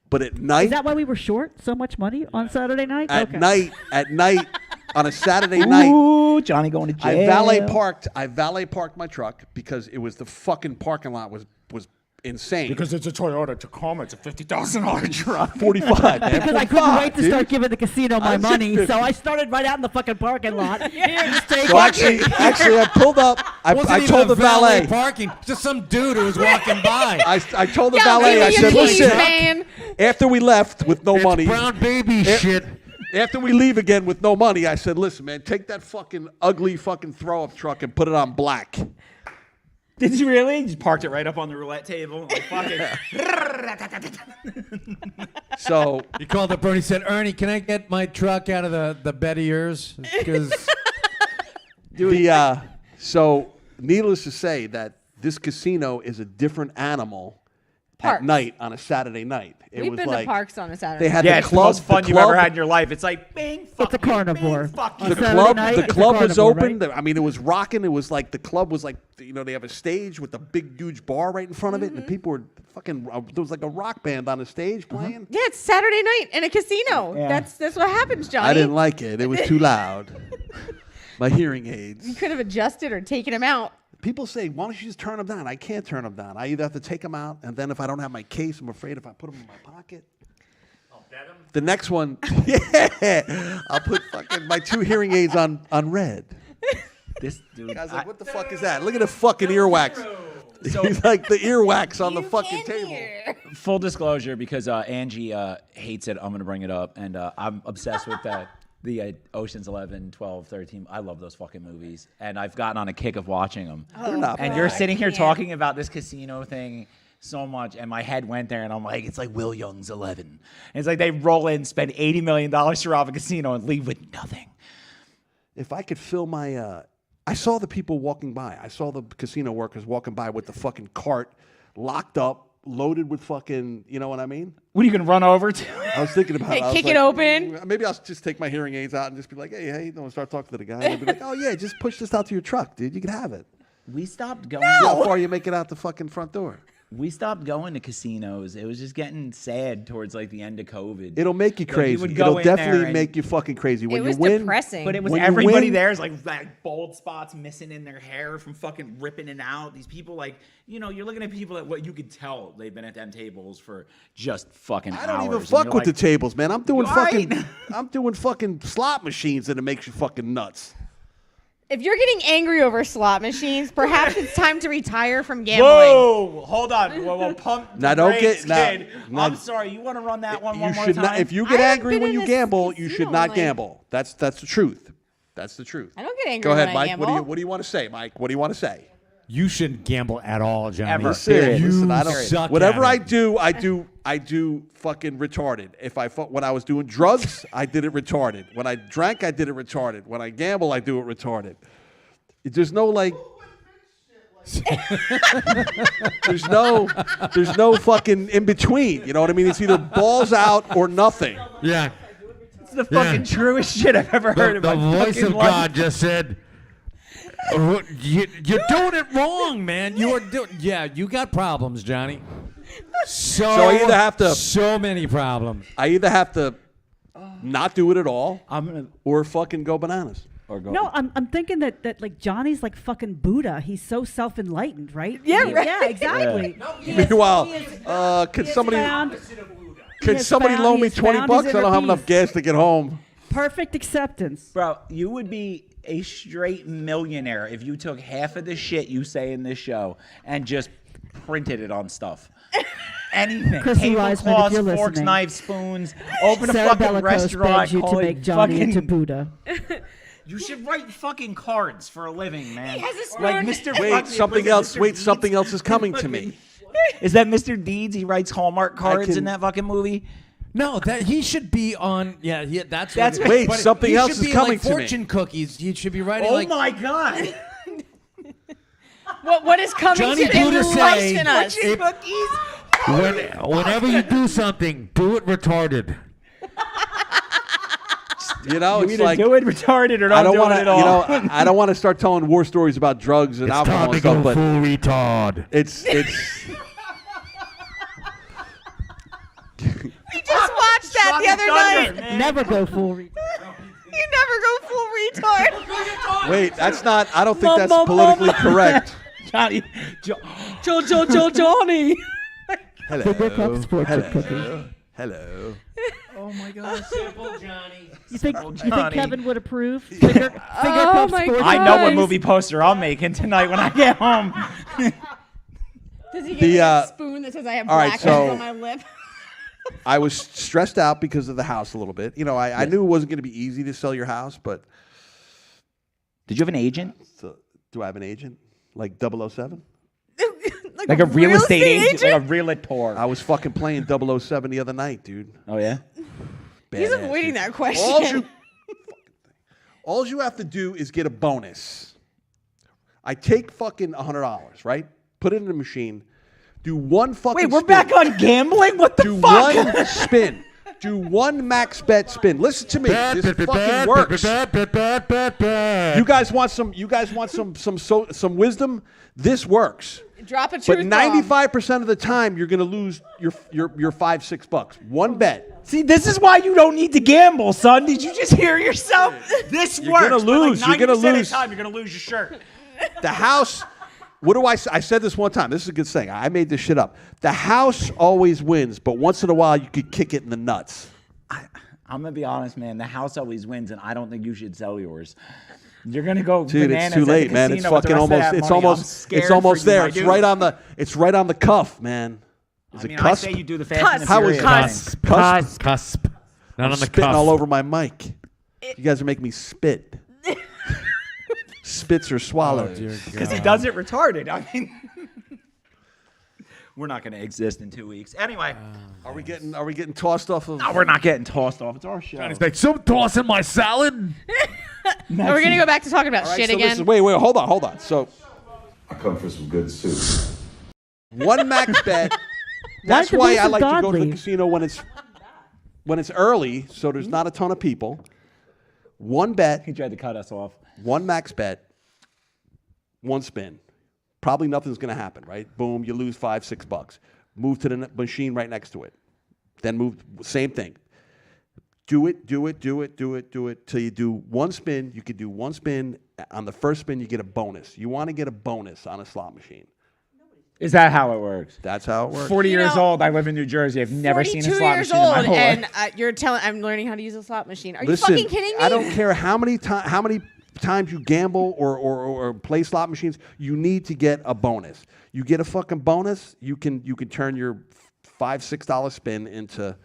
But at night, Is that why we were short so much money on Saturday night? at Okay. night on a Saturday night, Ooh, Johnny going to jail. I valet parked my truck because it was the fucking parking lot was insane. Because it's a Toyota Tacoma. It's a $50,000 truck. 45, man. Because I couldn't 45, wait to dude. start giving the casino my was money, just- so I started right out in the fucking parking lot. Here, just take So it. actually, I pulled up. I Wasn't told even the a valet valet. parking. Just some dude who was walking by. I told the Yo, valet. give I me said, your keys, listen. man. After we left with no money, Brown baby shit. after we leave again with no money, I said, listen, man, take that fucking ugly fucking throw up truck and put it on black. Did you really? Just parked it right up on the roulette table. Like, fuck it. So He called up Bernie. Said, "Ernie, can I get my truck out of the bed of yours? Because so needless to say that this casino is a different animal Parks. at night on a Saturday night. It We've was been like to Parks on a Saturday. they had Yeah, the it's club. the most fun the you've club, ever had in your life. It's like, bing, fuck It's a carnivore. Bing, fuck On The you. Saturday club, night, the it's a club was carnivore, open. right? I mean, it was rocking. It was like the club was like, they have a stage with a big, huge bar right in front of it, and people were fucking. There was like a rock band on the stage playing. Yeah, it's Saturday night in a casino. Yeah. That's what happens, Johnny. I didn't like it. It was too loud. My hearing aids. You could have adjusted or taken him out. People say, why don't you just turn them down? I can't turn them down. I either have to take them out, and then if I don't have my case, I'm afraid if I put them in my pocket. The next one, yeah, I'll put fucking my 2 hearing aids on red. This dude. Guy's like, what the fuck is that? Look at the fucking earwax. He's like the earwax on the fucking table. Full disclosure, because Angie hates it, I'm going to bring it up. And I'm obsessed with the Ocean's 11, 12, 13. I love those fucking movies. And I've gotten on a kick of watching them. They're not And bad. you're sitting here can't. talking about this casino thing so much, and my head went there, and I'm like, it's like Will Young's 11. And it's like they roll in, spend $80 million to rob a casino, and leave with nothing. If I could fill my, I saw the people walking by. I saw the casino workers walking by with the fucking cart locked up, loaded with fucking, you know what I mean? What are you going to run over to? I was thinking about it. I was Kick it open. Maybe I'll just take my hearing aids out and just be like, hey, hey, don't start talking to the guy. And they'll be like, oh, yeah, just push this out to your truck, dude. You can have it. We stopped going. See how far you make it out the fucking front door. We stopped going to casinos. It was just getting sad towards like the end of COVID. It'll make you Like, crazy. would go It'll in there definitely and- make you fucking crazy. When It was you win, depressing. But it was when you everybody win- there is like bald spots missing in their hair from fucking ripping it out. These people, like, you know, you're looking at people that what you could tell they've been at them tables for just fucking I don't hours. even And fuck you're with like, the tables, man. I'm doing You fucking alright? I'm doing fucking slot machines and it makes you fucking nuts. If you're getting angry over slot machines, perhaps it's time to retire from gambling. Whoa, hold on. Whoa, pump the Now, don't brakes, get- now- kid. now- I'm sorry. You want to run that one You more should time? not if you I get haven't angry been when in you this gamble, you casino should in, not like- gamble. That's the truth. That's the truth. I don't get angry Go when ahead, I Mike. gamble. What do you want to say, Mike? What do you want to say? you shouldn't gamble at all, Johnny. Ever. Serious. You Listen, I don't, suck whatever at it. I do fucking retarded. When I was doing drugs, I did it retarded. When I drank, I did it retarded. When I gamble, I do it retarded. There's no like. There's no fucking in between. You know what I mean? It's either balls out or nothing. Yeah. It's the fucking truest shit I've ever heard in my voice fucking of life. God just said, "You're doing it wrong, man. You are doing. Yeah, you got problems, Johnny. So I either have to so many problems. I either have to not do it at all, or fucking go bananas. No, I'm thinking that like Johnny's like fucking Buddha. He's so self-enlightened, right? Yeah, right. Yeah, exactly. Meanwhile, can somebody loan me $20? I don't have enough gas to get home. Perfect acceptance. Bro, you would be a straight millionaire if you took half of the shit you say in this show and just printed it on stuff. Anything. Chrissy Wiseman, if Tablecloths, you're forks, listening. knives, spoons. Open a Sarah fucking Bellicose restaurant. begs you call to it make Johnny fucking, into Buddha. You should write fucking cards for a living, man. He has a spoon. Like Mr. Wait, fucking- something was it else. Mr. Wait, Deeds? something else is coming to me. Is that Mr. Deeds? He writes Hallmark cards in that fucking movie. No, that he should be on. Yeah, that's What, wait, but something he else should is be coming like to me. fortune cookies. He should be writing Oh like. my god! What is coming Johnny to Buddha say, enlighten us? Whenever you do something, do it retarded. You know, You it's either like do it retarded or I don't don't do want it to. at all. You know, I don't want to start telling war stories about drugs and alcohol and stuff, but full retard. it's. We just watched that the other night. Never go full retard. You never go full retard. Wait, that's not. I don't think that's politically correct. Johnny, Johnny. Hello. Finger cups, fortune cookies. Hello. Oh my god. Simple Johnny. You think Johnny. Kevin would approve? Finger Oh cups, my fortune I know what cookies? movie poster I'm making tonight when I get home. Does he The, give me a spoon that says I have all right, black so- on my lip? I was stressed out because of the house a little bit. You know, I knew it wasn't going to be easy to sell your house, but. Did you have an agent? So, do I have an agent? Like 007? Like a real estate agent? Like a realtor. I was fucking playing 007 the other night, dude. Oh, yeah? He's Badass, avoiding dude. that question. All you have to do is get a bonus. I take fucking $100, right? Put it in the machine. Do one fucking Wait, we're spin. back on gambling? What the Do fuck? one spin. Do one max bet spin. Listen to me. This fucking works. You guys want some wisdom? This works. Drop a But truth bomb. 95% of the time, you're going to lose your $5-6. One bet. See, this is why you don't need to gamble, son. Did you just hear yourself? This You're works. gonna but like lose. You're gonna 90% of the lose. time, you're going to lose your shirt. The house. What do I say? I said this one time. This is a good saying. I made this shit up. The house always wins, but once in a while, you could kick it in the nuts. I'm going to be honest, man. The house always wins, and I don't think you should sell yours. You're going to go Dude, bananas it's too at the late, man. It's casino with the fucking rest of almost. that It's money. I'm almost. scared It's almost for you, there. my It's dude. right on the. It's right on the cuff, man. Is I it mean, cusp? I say you do the Fast and the How is Furious thing. Cusp. Not I'm on the spitting cuff. all over my mic. You guys are making me spit. Spits or swallows. Because he does it retarded. I mean, we're not going to exist in 2 weeks. Anyway. Are we getting tossed off of? No, we're not getting tossed off. It's our show. Johnny's like, some toss in my salad. Are we going to go back to talking about All right, shit so again? listen, wait, hold on. So I come for some good soup. one max bet. That's the why voice I of like to God go to the leave? casino when it's early, so there's not a ton of people. One bet, He tried to cut us off. one max bet, one spin. Probably nothing's going to happen, right? Boom, you lose $5-6. Move to the machine right next to it. Then move, same thing. Do it till you do one spin. You could do one spin. On the first spin, you get a bonus. You want to get a bonus on a slot machine. Is that how it works? That's how it works. 40 You years know, old. I live in New Jersey. I've never seen a 42 slot years machine in my old, whole and life. you're telling I'm learning how to use a slot machine. Are Listen, you fucking kidding me? I don't care how many times you gamble or play slot machines. You need to get a bonus. You get a fucking bonus. You can turn your $5-6 spin into.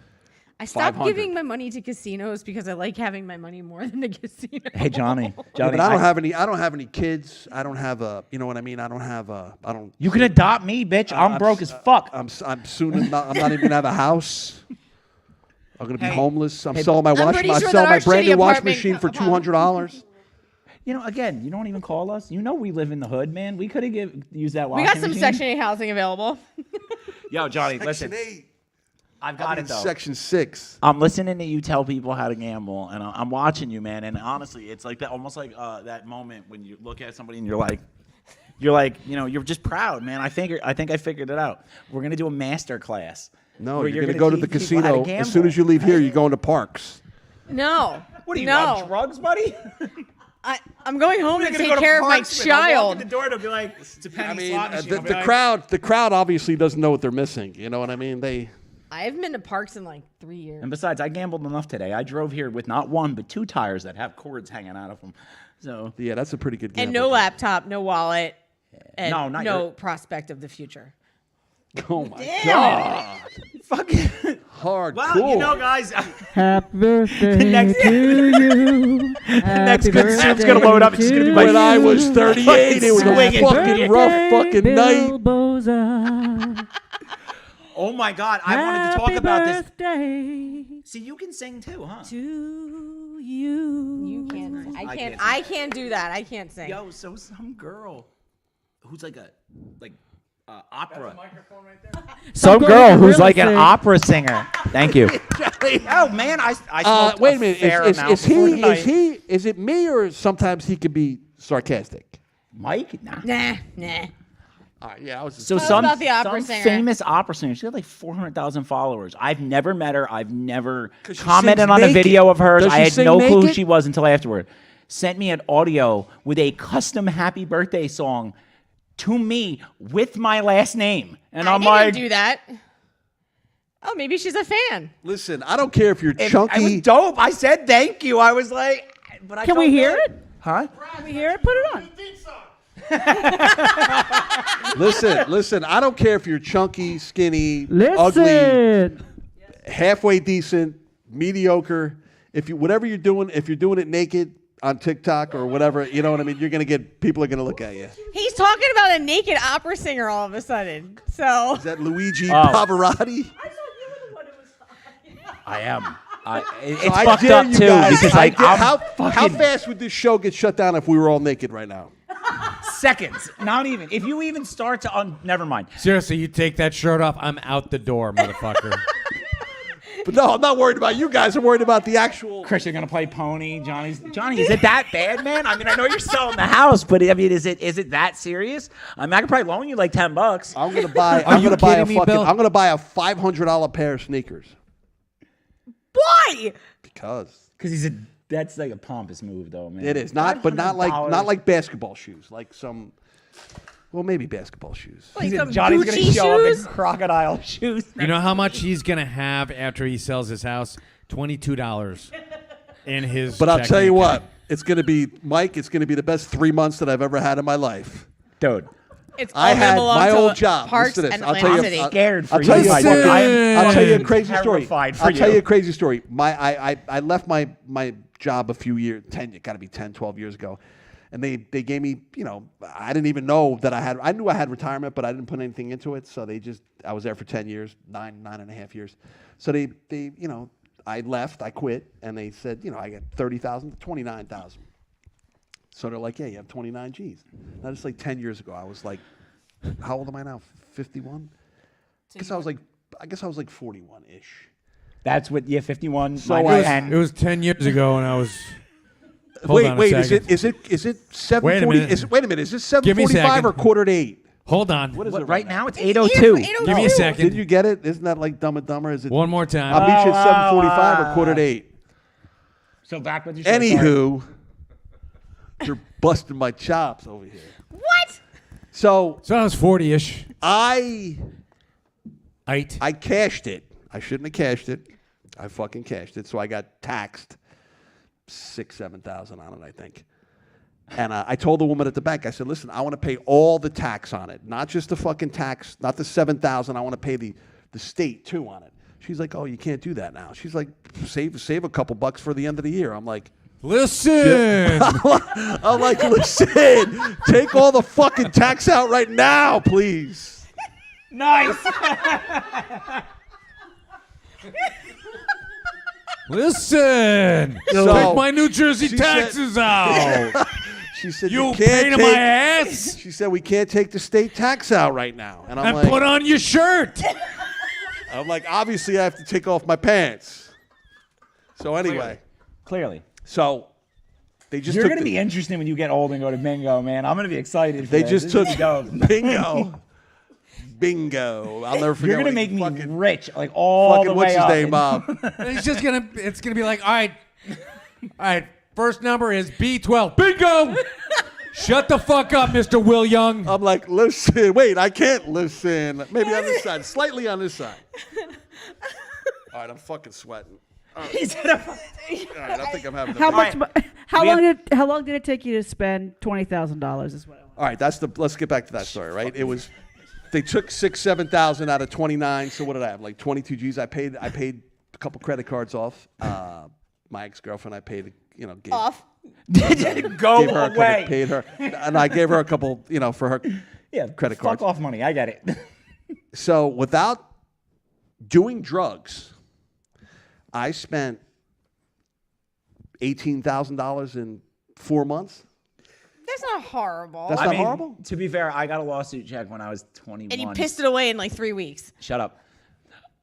I stopped 500. giving my money to casinos because I like having my money more than the casino. Hey, Johnny. Yeah, but I don't have any kids. I don't have a. You know what I mean? I don't. You can adopt me, bitch. I'm broke as fuck. I'm not even gonna have a house. I'm gonna be Hey. homeless. I'm Hey, selling my I'm watch. pretty I sure sell that my our brand shitty new wash apartment machine for com- $200. You know, again, you don't even call us. You know we live in the hood, man. We could have used that We washing got some machine. Section 8 housing available. Yo, Johnny, Section listen. 8. I've got I'm it, though. Section 6. I'm listening to you tell people how to gamble, and I'm watching you, man. And honestly, it's like that, almost like that moment when you look at somebody and you're like, you know, you're just proud, man. I think I figured it out. We're gonna do a master class. No, where you're going to go to the teach people how to casino. As soon gamble. as you leave here, you're going to Parks. No. What are you no. on drugs, buddy? I'm going home We're to gonna take go to care of my Parksman. I'll walk child. in the door and it'll be like, it's a penny I mean, slot machine. I'll be the like, crowd obviously doesn't know what they're missing. You know what I mean? I haven't been to Parks in like 3 years. And besides, I gambled enough today. I drove here with not one but 2 tires that have cords hanging out of them. So Yeah, that's a pretty good gamble. And no laptop, no wallet, and No, not no your- prospect of the future. Oh my Damn God. fucking Hardcore. well, you know, guys. Happy birthday next- to you. Next good soup's gonna load up. It's just gonna be When I was 38, it was a Swinging. fucking rough fucking night. Oh my God, I wanted to talk about this. Birthday See, you can sing too, huh? to you. You can't. I can't. I can't do that. I can't sing. Yo, so some girl who's like opera. Microphone right there. Some girl girl who who's really like an sings. opera singer. Thank you. Oh man, I smoked Wait a minute. fair amount Is before he? tonight. Is it me or sometimes he could be sarcastic? Mike? Nah. Nah. All right, yeah, I was just. So Tell us some, about the opera some singer. famous opera singer. She got like 400,000 followers. I've never met her. I've never 'Cause she commented sings on a naked. video of hers. Does I she had sing no clue who naked? she was until afterward. Sent me an audio with a custom happy birthday song to me with my last name. And I'm I like, didn't do that. Oh, maybe she's a fan. Listen, I don't care if you're I was chunky. dope. I said thank you. I was like, but I Can we don't hear know. it? Huh? Can we hear it? Put it on. Listen. I don't care if you're chunky, skinny, ugly, Listen. halfway decent, mediocre. If you whatever you're doing, if you're doing it naked on TikTok or whatever, you know what I mean. You're gonna get people are gonna look at you. He's talking about a naked opera singer all of a sudden. So Is that Luigi Oh. Pavarotti? I am. It's So I fucked dare up you too guys. because I like dare- I'm how fucking fast would this show get shut down if we were all naked right now? seconds. Not even. If you even start to never mind. Seriously, you take that shirt off, I'm out the door, motherfucker. But no, I'm not worried about you guys. I'm worried about the actual. Chris, you're gonna play Pony. Johnny, is it that bad, man? I mean, I know you're selling the house, but I mean, is it that serious? I mean, I could probably loan you like $10. I'm gonna buy. Are I'm you gonna buy a kidding me, fucking. Bill? I'm gonna buy a $500 pair of sneakers why? because Because that's like a pompous move, though, man. it is not, but not $500. like basketball shoes, like some. Well, maybe basketball shoes. Like some Johnny's gonna Gucci show shoes? up in crocodile shoes. You know how much he's gonna have after he sells his house? $22 in his. But I'll tell checking you account. what, it's gonna be Mike. It's gonna be the best 3 months that I've ever had in my life. Dude, It's I all gonna had belong my to old job. Parks Listen to this. and I'll tell Atlantic you. City. I'll- scared for I'll you. tell you. my fucking- dude. I'll tell you a Listen. crazy story. Terrified for I'll tell you. you a crazy story. I left my job a few years, it got to be 10, 12 years ago. And they gave me, you know, I didn't even know that I knew I had retirement, but I didn't put anything into it. So I was there for 10 years, nine and a half years. So they, you know, I left, I quit, and they said, you know, I get 30,000 to 29,000. So they're like, yeah, you have 29 G's. Now it's like 10 years ago. I was like, how old am I now? 51? I guess I was like 41-ish. That's what. Yeah, 51. So minus I- 10. It was 10 years ago, and I was. Hold on a Wait, second. is it 7:40? Wait a minute. Wait a minute, is this Give me a 7:45 second. or 7:45? Hold on. What is What, it right now? It's 8:02. Give me a second. Did you get it? Isn't that like Dumb and Dumber? Is it? One more time. I'll meet you at Oh, 7:45 or 7:45. So back with your show. Anywho, you're busting my chops over here. What? So So I was 40-ish. I Eight. cashed it. I shouldn't have cashed it. I fucking cashed it. So I got taxed $6,000-7,000 on it, I think. And I told the woman at the bank, I said, listen, I want to pay all the tax on it, not just the fucking tax, not the $7,000. I want to pay the state too on it. She's like, oh, you can't do that now. She's like, save a couple bucks for the end of the year. I'm like, Listen. I'm like, listen, take all the fucking tax out right now, please. Nice. Listen. So- Take my New Jersey she said- taxes out. She said, You can't pain in my take-" ass. She said, we can't take the state tax out right now. And I'm And like, put on your shirt. I'm like, obviously I have to take off my pants. So anyway. Clearly. So they just You're took going to the- be interesting when you get old and go to bingo, man. I'm going to be excited. For They that. just This took is dope. bingo. Bingo. I'll never forget. You're going to when make me fucking, rich, like all fucking the what's way his up. name, Bob? It's gonna be like, all right. First number is B12. Bingo. Shut the fuck up, Mr. Will Young. I'm like, listen, wait, I can't listen. Maybe on this side, slightly on this side. All right, I'm fucking sweating. All right, I think I'm having. How a much? How We long have- did how long did it take you to spend $20,000? Is what. All right, let's get back to that story, right? It was, they took 7,000 out of 29. So what did I have? Like 22 G's. I paid a couple credit cards off. My ex-girlfriend, I paid, gave, Off. Go gave her a away. couple, paid her, and I gave her a couple, for her credit cards. Fuck off money. I get it. So without doing drugs, I spent $18,000 in 4 months. That's not horrible. That's I not mean, horrible. To be fair, I got a lawsuit check when I was 21. And you pissed it away in like 3 weeks. Shut up.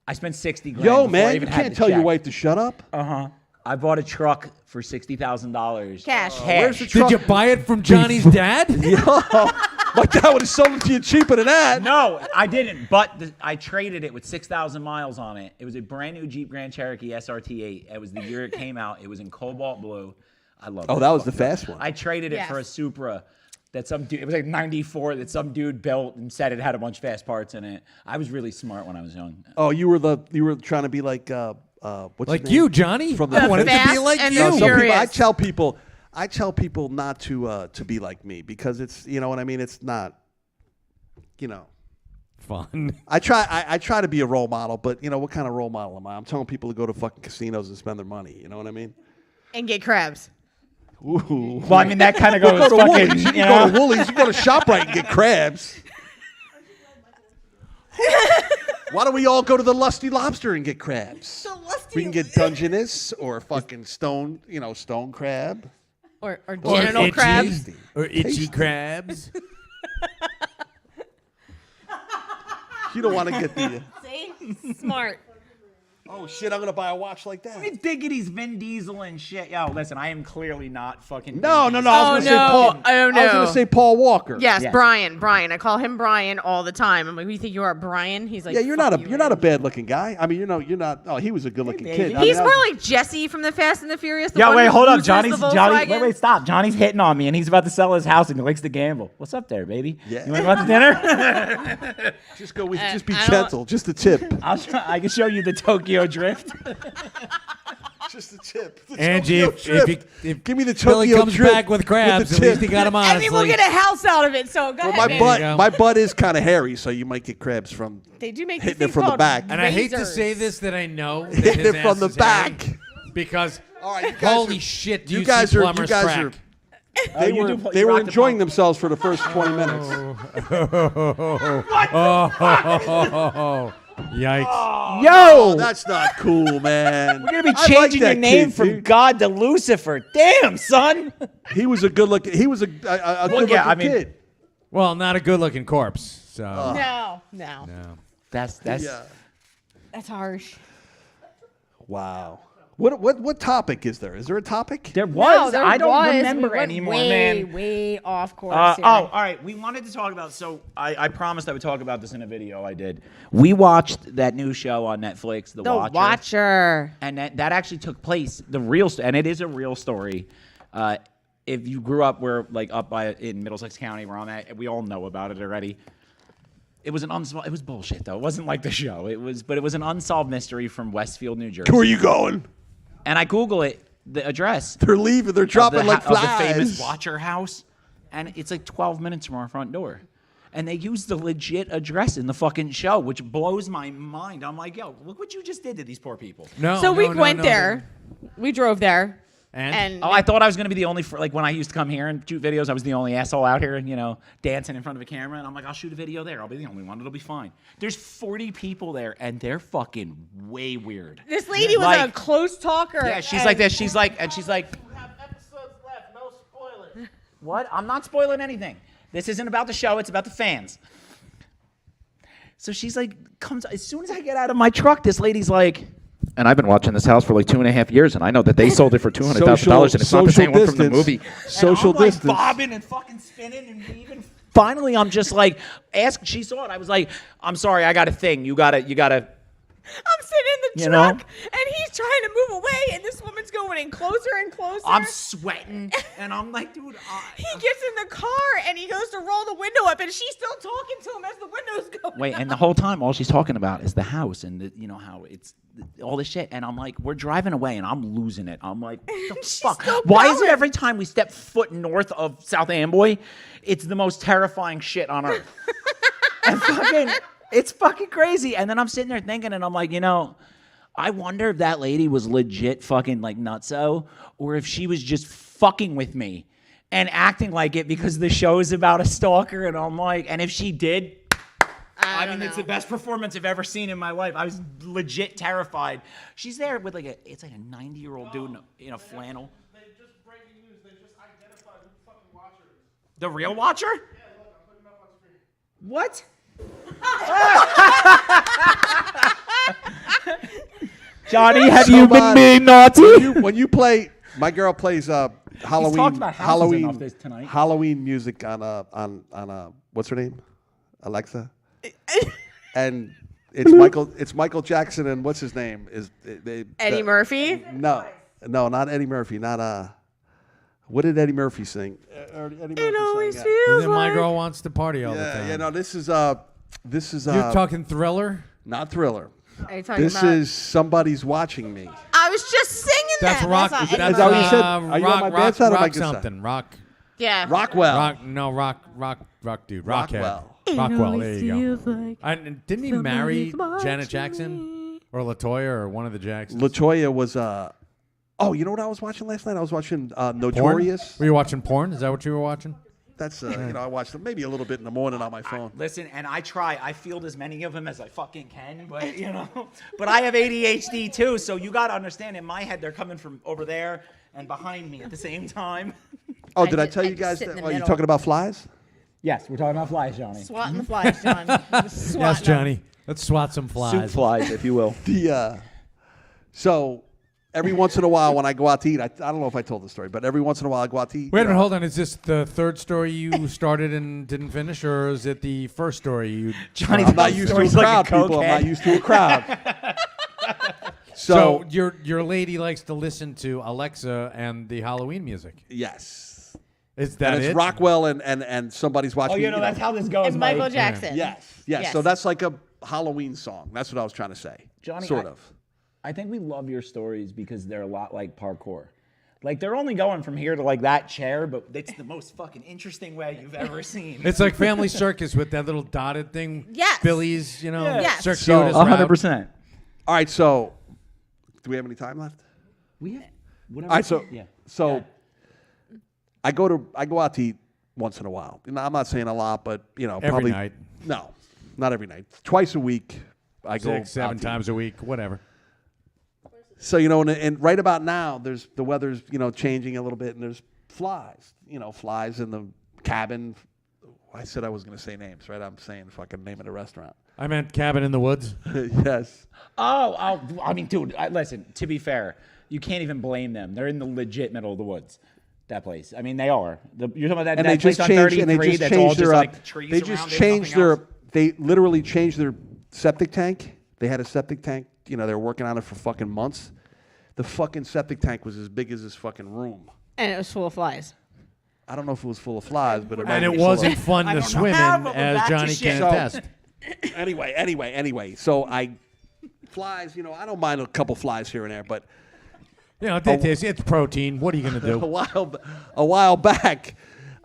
I spent 60 grand. Yo, before I man, you even had can't the tell your check. wife to shut up. Uh-huh. I bought a truck for $60,000. Cash. Where's the Did truck? you buy it from Johnny's dad? Yo, my dad would have sold it to you cheaper than that. No, I didn't. But I traded it with 6,000 miles on it. It was a brand new Jeep Grand Cherokee SRT8. It was the year it came out. It was in cobalt blue. I love it. Oh, that was the fast one. I traded it Yes. for a Supra that some dude, it was like 94 that some dude built and said it had a bunch of fast parts in it. I was really smart when I was young. Oh, you were trying to be like what's Like his name? you, Johnny. From I the wanted to be Fast like and you. the No, some people, Furious. I tell people not to be like me because it's, you know what I mean. It's not, Fun. I try to be a role model, but what kind of role model am I? I'm telling people to go to fucking casinos and spend their money. You know what I mean? And get crabs. Ooh. Well, I mean, that kind of Well, goes go to fucking, Woolies. You you can go know? to Woolies. You go to ShopRite and get crabs. Why don't we all go to the Lusty Lobster and get crabs? We can get Dungeness or fucking stone crab. Or Or genital itchy, crabs. or itchy Tasty. crabs. You don't want to get the. See? Smart. Oh shit! I'm gonna buy a watch like that. It's Diggity's Vin Diesel and shit. Yo, listen, I am clearly not fucking. No. Vin I Diesel. was gonna say Paul. Oh, no. I was gonna say Paul Walker. Yes, Yes. Brian. I call him Brian all the time. I'm like, who do you think you are, Brian? He's like, Yeah, you're "Fuck not you, you're not a man." bad looking guy. I mean, you're not. Oh, he was a good looking Hey, kid. baby. I mean, He's that more was- like Jesse from the Fast and the Furious. The Yeah, one wait, who hold up. loses Johnny's the Johnny. Volkswagen. Wait, stop. Johnny's hitting on me, and he's about to sell his house, and he likes to gamble. What's up there, baby? Yeah. You want to go out to dinner? Just go with. Just be I don't- gentle. Just a tip. I can show you the Tokyo Drift. Just a tip. The Angie, Tokyo if Drift. if Give me the Billy Tokyo comes Drift back with crabs, the at least tip. he got them And then we'll honestly. get a house out of it. So go ahead, My man. butt, go. my butt is kind of hairy, so you might get crabs from They do make hitting these it from the called back. And I hate to razors. say this that I know that Hitting his it from ass the is hairy, back. because All right, you guys holy are- shit, do you you guys see are. You plumbers guys crack? are. They you were. do- They you were rock the enjoying pump. themselves for the first 20 minutes. Yikes. Yo, Oh, that's not cool, man. you're gonna be I like changing your that name kid, from dude. God to Lucifer. Damn, son. He was a good looking. He was a good looking yeah, I mean- kid. Well, not a good looking corpse. So No. no. That's Yeah. That's harsh. Wow. What topic is there? Is there a topic? There was. there I don't was. remember We went anymore, way, man. Way off course. here. All right. We wanted to talk about. So I promised I would talk about this in a video. I did. We watched that new show on Netflix, The The Watcher. Watcher. And that actually took place. And it is a real story. If you grew up in Middlesex County where I'm at, we all know about it already. It was it was bullshit though. It wasn't like the show. It was an unsolved mystery from Westfield, New Jersey. Where are you going? And I Google it, the address. They're leaving. They're dropping like of the flies. famous Watcher house, and it's like 12 minutes from our front door. And they used the legit address in the fucking show, which blows my mind. I'm like, yo, look what you just did to these poor people. No. So we no, went no, there. We drove there. And? Oh, I thought I was gonna be the only when I used to come here and shoot videos, I was the only asshole out here, dancing in front of a camera. And I'm like, I'll shoot a video there. I'll be the only one. It'll be fine. There's 40 people there, and they're fucking way weird. This lady was a close talker. Yeah, she's like this. She's like. Have episodes left, no spoilers. What? I'm not spoiling anything. This isn't about the show. It's about the fans. So she's like, comes as soon as I get out of my truck, this lady's like, and I've been watching this house for like 2.5 years, and I know that they sold it for $200,000, and it's not the same one from the movie. Social and I'm distance. Like bobbing and fucking spinning and weaving. Finally, I'm just like, she saw it. I was like, I'm sorry, I got a thing. You gotta. I'm sitting in the truck, and he's trying to move away, and this woman's going in closer and closer. I'm sweating, and I'm like, dude. He gets in the car, and he goes to roll the window up, and she's still talking to him as the window's going Wait, up. and the whole time, all she's talking about is the house and how it's all this shit. And I'm like, we're driving away, and I'm losing it. I'm like, what the fuck? Why is it every time we step foot north of South Amboy, it's the most terrifying shit on earth? And fucking, it's fucking crazy. And then I'm sitting there thinking, and I'm like, I wonder if that lady was legit fucking like nutso, or if she was just fucking with me and acting like it because the show is about a stalker. And I'm like, and if she did, it's the best performance I've ever seen in my life. I was legit terrified. She's there with it's like a 90-year-old dude in a flannel. They just breaking news. They just identified who the fucking watcher is. The real watcher? Yeah, look, I'm putting him up on screen. What? Johnny, have you been being naughty? When you play, my girl plays Halloween. talked about houses enough this tonight. Halloween music on what's her name? Alexa. And it's Michael Jackson and what's his name Eddie Murphy? No, not Eddie Murphy. Not what did Eddie Murphy sing? Eddie Murphy sang, Then My Girl Wants to Party all the time. Yeah, no, this is You're talking Thriller? Not Thriller. Are you talking This about? is Somebody's Watching Me. I was just singing That's that. rock. That's That's not Eddie Is that what you Murphy. said? Are you on my bad side or my rock good side? something. Rock. Yeah. Rockwell. Rock dude. Rockhead. Rockwell. Rockwell. There you go. Didn't he marry Janet Jackson or Latoya or one of the Jacksons? Latoya was Oh, you know what I was watching last night? I was watching Notorious. Porn? Were you watching porn? Is that what you were watching? That's I watched them maybe a little bit in the morning on my phone. Listen, and I field as many of them as I fucking can, but but I have ADHD too, so you gotta understand, in my head, they're coming from over there and behind me at the same time. Oh, did I tell you guys sit in that? the Are you middle. talking about flies? Yes, we're talking about flies, Johnny. Swatting the flies, John. Yes, Johnny. Let's swat some flies. Soup flies, if you will. So every once in a while when I go out to eat, I don't know if I told the story, but every once in a while I go out to eat. Wait a minute, hold on. Is this the third story you started and didn't finish, or is it the first story you? Johnny, I'm not used to a crowd, people. I'm not used to a crowd. So your lady likes to listen to Alexa and the Halloween music. Yes. Is that and it's it? Rockwell and Somebody's Watching. Oh, that's how this goes, And Michael Mike. Jackson. Yes. So that's like a Halloween song. That's what I was trying to say. Johnny, sort of. I think we love your stories because they're a lot like parkour. Like, they're only going from here to like that chair, but it's the most fucking interesting way you've ever seen. It's like Family Circus with that little dotted thing. Yes. Billy's, Yes. circuitous So, route. 100%. All right. So, do we have any time left? We have whatever. All right. So, yeah. so I go out to eat once in a while. I'm not saying a lot, but Every probably night. No, not every night. Twice a week. I go 6, 7 out to eat. times a week, whatever. So and right about now, the weather's changing a little bit, and there's flies. Flies in the cabin. I said I was going to say names, right? I'm saying fucking name of the restaurant. I meant Cabin in the Woods. Yes. Oh, I mean, dude, listen, to be fair, you can't even blame them. They're in the legit middle of the woods. That place. I mean, they are. You're talking about that, And that they place just on changed. 33 And they just that's all changed just their. like trees They just around it, changed nothing else? They literally changed their septic tank. They had a septic tank. They were working on it for fucking months. The fucking septic tank was as big as this fucking room. And it was full of flies. I don't know if it was full of flies, but And it wasn't fun to swim in, as Johnny can attest. Anyway, so flies. I don't mind a couple flies here and there, but it's protein. What are you going to do? A while back,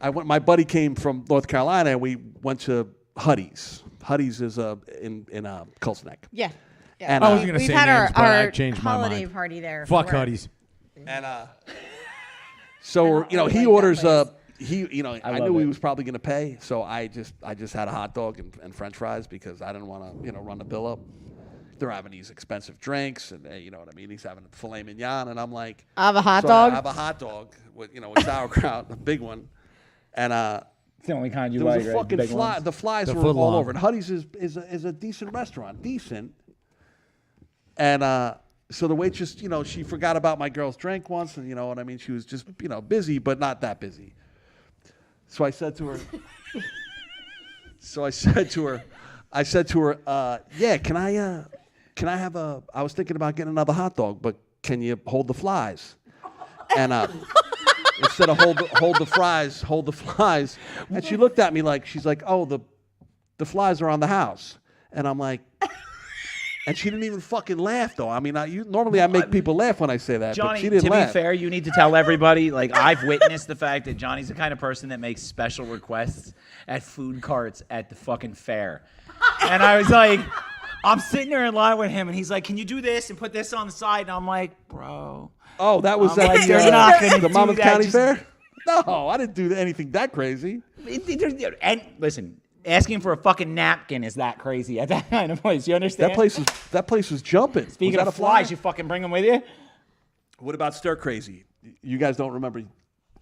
my buddy came from North Carolina, and we went to Huddy's. Huddy's is in Colts Neck. Yeah. And, I was going to We've say had names, but I our changed my holiday mind. party there. Fuck for- Huddy's. And so he like orders that I knew he was probably going to pay, so I just had a hot dog and French fries because I didn't want to run the bill up. They're having these expensive drinks, and you know what I mean. He's having a filet mignon, and I'm like, I have a hot so dog? I have a hot dog with with sauerkraut, a big one, And It's the only kind you there was like, a right? fucking Big fly. ones? The flies The were foot all long. over. And Huddy's is a decent restaurant, decent. And so the waitress, you know, she forgot about my girl's drink once, and you know what I mean. She was just, you know, busy, but not that busy. So I said to her. Yeah, can I have a? I was thinking about getting another hot dog, but can you hold the flies? And instead of hold the flies. And she looked at me like, she's like, oh, the flies are on the house. And I'm like, and she didn't even fucking laugh though. I mean, normally I make people laugh when I say that, Johnny, but she didn't to laugh. be fair, you need to tell everybody, like, I've witnessed the fact that Johnny's the kind of person that makes special requests at food carts at the fucking fair. And I was like, I'm sitting there in line with him, and he's like, can you do this and put this on the side? And I'm like, bro. Oh, that was I'm at like, they're not gonna the do Monmouth that, County just- Fair? No, I didn't do anything that crazy. And listen, asking for a fucking napkin is that crazy at that kind of place. You understand? That place was jumping. Speaking Was that of a fly? flies, you fucking bring them with you? What about Stir Crazy? You guys don't remember?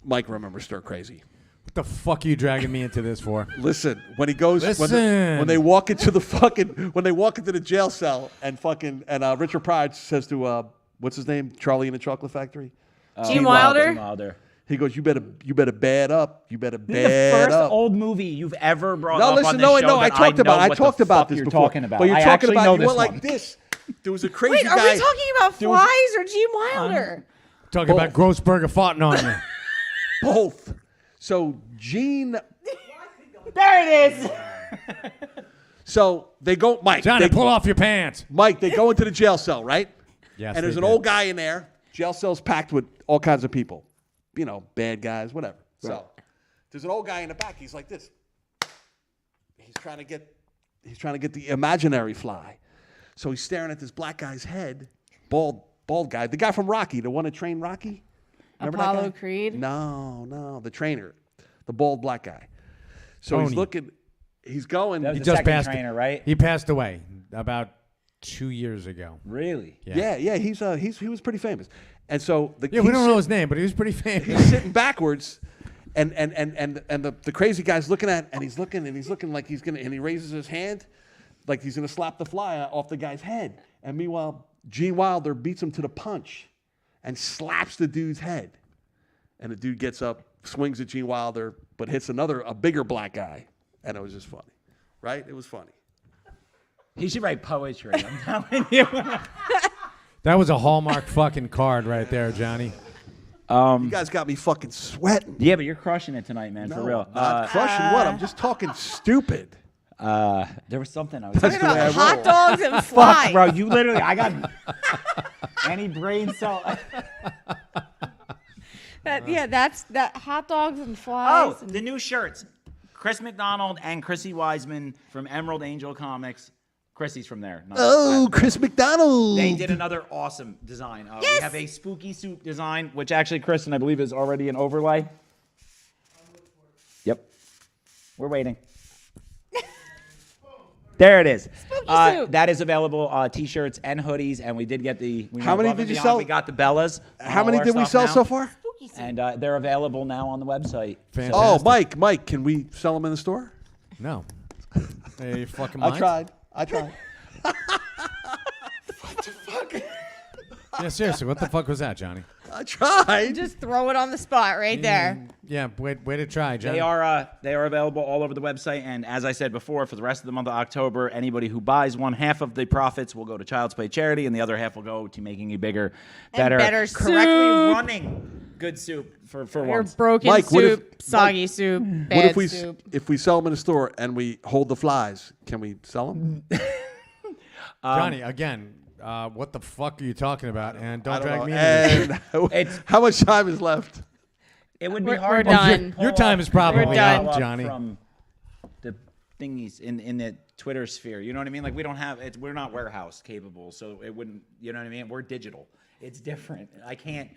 Mike remembers Stir Crazy. What the fuck are you dragging me into this for? Listen, when he goes, Listen. when they walk into the jail cell, and Richard Pryor says to what's his name, Charlie in the Chocolate Factory, Gene Wilder? Gene Wilder. he goes, you better bad up, you better This is the bad first up. old movie you've ever brought No, up listen, on this no, show no, I that talked know about what the fuck this you're before. talking about. But you're I talking actually about know you this went one. like this. There was a crazy Wait, guy. are we talking about There was- flies or Gene Wilder? Talking about Grossberger farting on you. Both. So Gene. There it is. So they go, Mike. Johnny, they, pull off your pants. Mike, they go into the jail cell, right? Yes, And there's they an did. old guy in there. Jail cell's packed with all kinds of people. You know, bad guys, whatever. So there's an old guy in the back. He's like this. He's trying to get the imaginary fly. So he's staring at this black guy's head, bald guy, the guy from Rocky, the one that trained Rocky. Remember that Apollo guy? Creed? No, the trainer, the bald black guy. So Tony. he's looking. He's going. That was He the just second passed. trainer, right? He passed away about 2 years ago. Really? Yeah. He was pretty famous, and so Yeah, we he's don't know his name, but he was pretty famous. He's sitting backwards, and the crazy guy's looking at, and he's looking like he's gonna, and he raises his hand, like he's gonna slap the fly off the guy's head, and meanwhile Gene Wilder beats him to the punch, and slaps the dude's head, and the dude gets up, swings at Gene Wilder, but hits a bigger black guy, and it was just funny, right? It was funny. He should write poetry. I'm telling you. That was a Hallmark fucking card right there, Johnny. You guys got me fucking sweating. Yeah, but you're crushing it tonight, man. For real. Not crushing what? I'm just talking stupid. There was something I was. That's the way I Hot roll. dogs and Fuck, flies. bro. You literally. I got any brain cell. That's that hot dogs and flies. Oh, the new shirts. Chris McDonald and Chrissy Wiseman from Emerald Angel Comics. Chrissy's from there. Oh, Chris McDonald. They did another awesome design. We have a spooky soup design, which actually, Kristen, I believe, is already an overlay. Yep. We're waiting. There it is. Spooky soup. That is available, T-shirts and hoodies, and we did get the. How many did you sell? We got the Bellas. How many did we sell so far? And they're available now on the website. Fantastic. Oh, Mike, can we sell them in the store? No. Hey, you fucking I mind? tried. Yeah, seriously, what the fuck was that, Johnny? I tried. Just throw it on the spot right there. Yeah, way to try, Johnny. They are available all over the website, and as I said before, for the rest of the month of October, anybody who buys one half of the profits will go to Child's Play charity, and the other half will go to making a bigger, better better correctly soup. running good soup for Or once. broken Mike, what if- soup, soggy soup, bad What if we soup. if we sell them in the store and we hold the flies? Can we sell them? Johnny, again, what the fuck are you talking about? And don't drag me into And It's- how much time is left? It would be We're hard. done. to Your time is probably We're done. up, Johnny. From the thingies in the Twitter sphere, you know what I mean? Like we don't have it. We're not warehouse capable, so it wouldn't. You know what I mean? We're digital. It's different. I can't.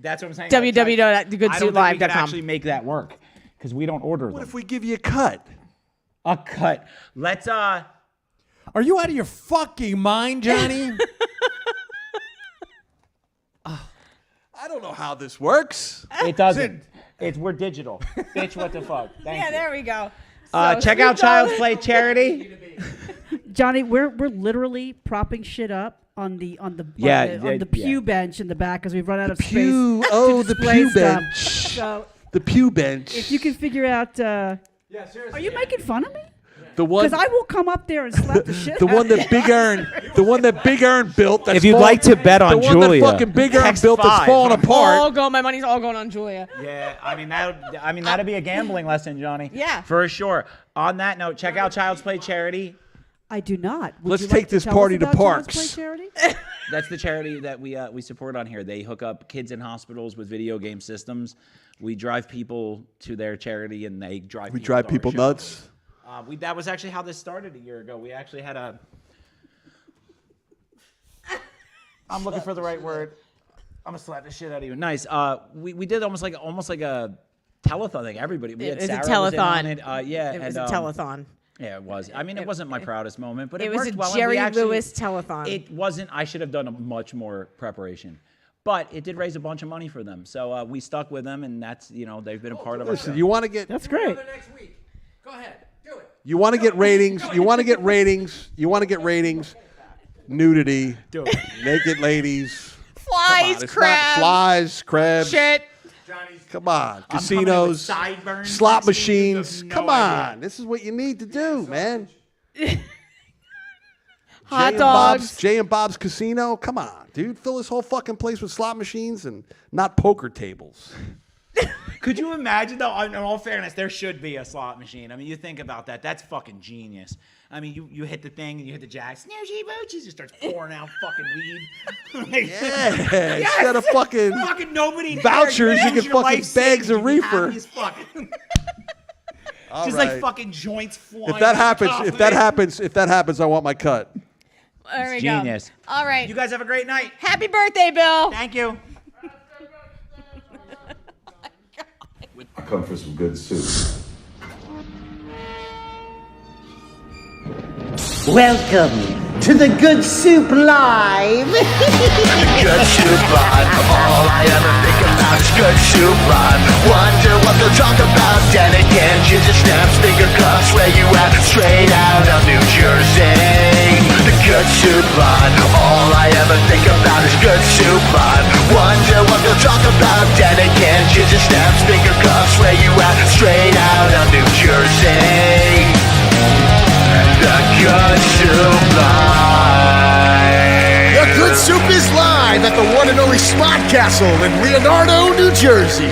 That's what I'm saying. www.thegoodsuitlive.com. I don't think we can actually make that work because we don't order What them. if we give you a cut? A cut. Let's Are you out of your fucking mind, Johnny? I don't know how this works. It doesn't. We're digital. Bitch, what the fuck? Thank Yeah, you. there we go. Check out Child's Play charity. Johnny, we're literally propping shit up on the pew bench in the back because we've run out of pew, space. oh, to the display pew stuff. bench. So The pew bench. if you can figure out, Yeah, seriously. are you making fun of me? The one, Because I will come up there and slap the shit. the out one of you. that Big Earn built. That's If you'd fall- like to bet on the one Julia, that fucking Big Earn text built that's 5. falling apart. My money's all going on Julia. Yeah, I mean that'd be a gambling lesson, Johnny. Yeah. For sure. On that note, check out Child's Play charity. I do not. Would Let's you take like to this tell party us to about Child's Parks. Play charity? That's the charity that we support on here. They hook up kids in hospitals with video game systems. We drive people to their charity, and they drive. We people drive to our people show. nuts. That was actually how this started a year ago. We actually had a. I'm looking for the right word. I'm gonna slap the shit out of you. Nice. We did almost like a telethon thing. Everybody. We had It was a Sarah was in on telethon. it. Yeah. It was a and, telethon. Yeah, it was. I mean, it wasn't my proudest moment, but it, It was worked a well. and we Jerry actually- Lewis telethon. It wasn't. I should have done a much more preparation, but it did raise a bunch of money for them. So we stuck with them, and that's they've been a part of our Listen, show. you want to get That's great. Next week. Go ahead. Do it. you want to get ratings. You want to get ratings. You want to get ratings. Nudity. Do it. Naked ladies. Flies, It's not crabs, flies, crabs. shit. Johnny's. Come on, I'm coming in with casinos, sideburns slot next week. You machines. have no Come idea. on, this is what you need to do, man. Hot Jay dogs. Jay and Bob's Casino. Come on, dude, fill this whole fucking place with slot machines and not poker tables. Could you imagine, though, in all fairness, there should be a slot machine. I mean, you think about that. That's fucking genius. I mean, you hit the thing and you hit the jack. Snooshy boochies. Just starts pouring out fucking weed. Yeah, instead of fucking nobody vouchers, you get fucking bags of reefer. All Just right. like fucking joints flying. If that off the happens, top if of that it. happens, I want my cut. There we Genius. go. All right. You guys have a great night. Happy birthday, Bill. Thank you. I come for some good soup. Welcome to the Good Soup Live. Good soup line. All I ever think about is good soup line. Wonder what they'll talk about. Then again, ginger snaps, finger cuffs, where you at? Straight out of New Jersey. The good soup line. All I ever think about is good soup line. Wonder what they'll talk about. Then again, ginger snaps, finger cuffs, where you at? Straight out of New Jersey. The good soup line. The Good Soup is live at the one and only Smart Castle in Leonardo, New Jersey.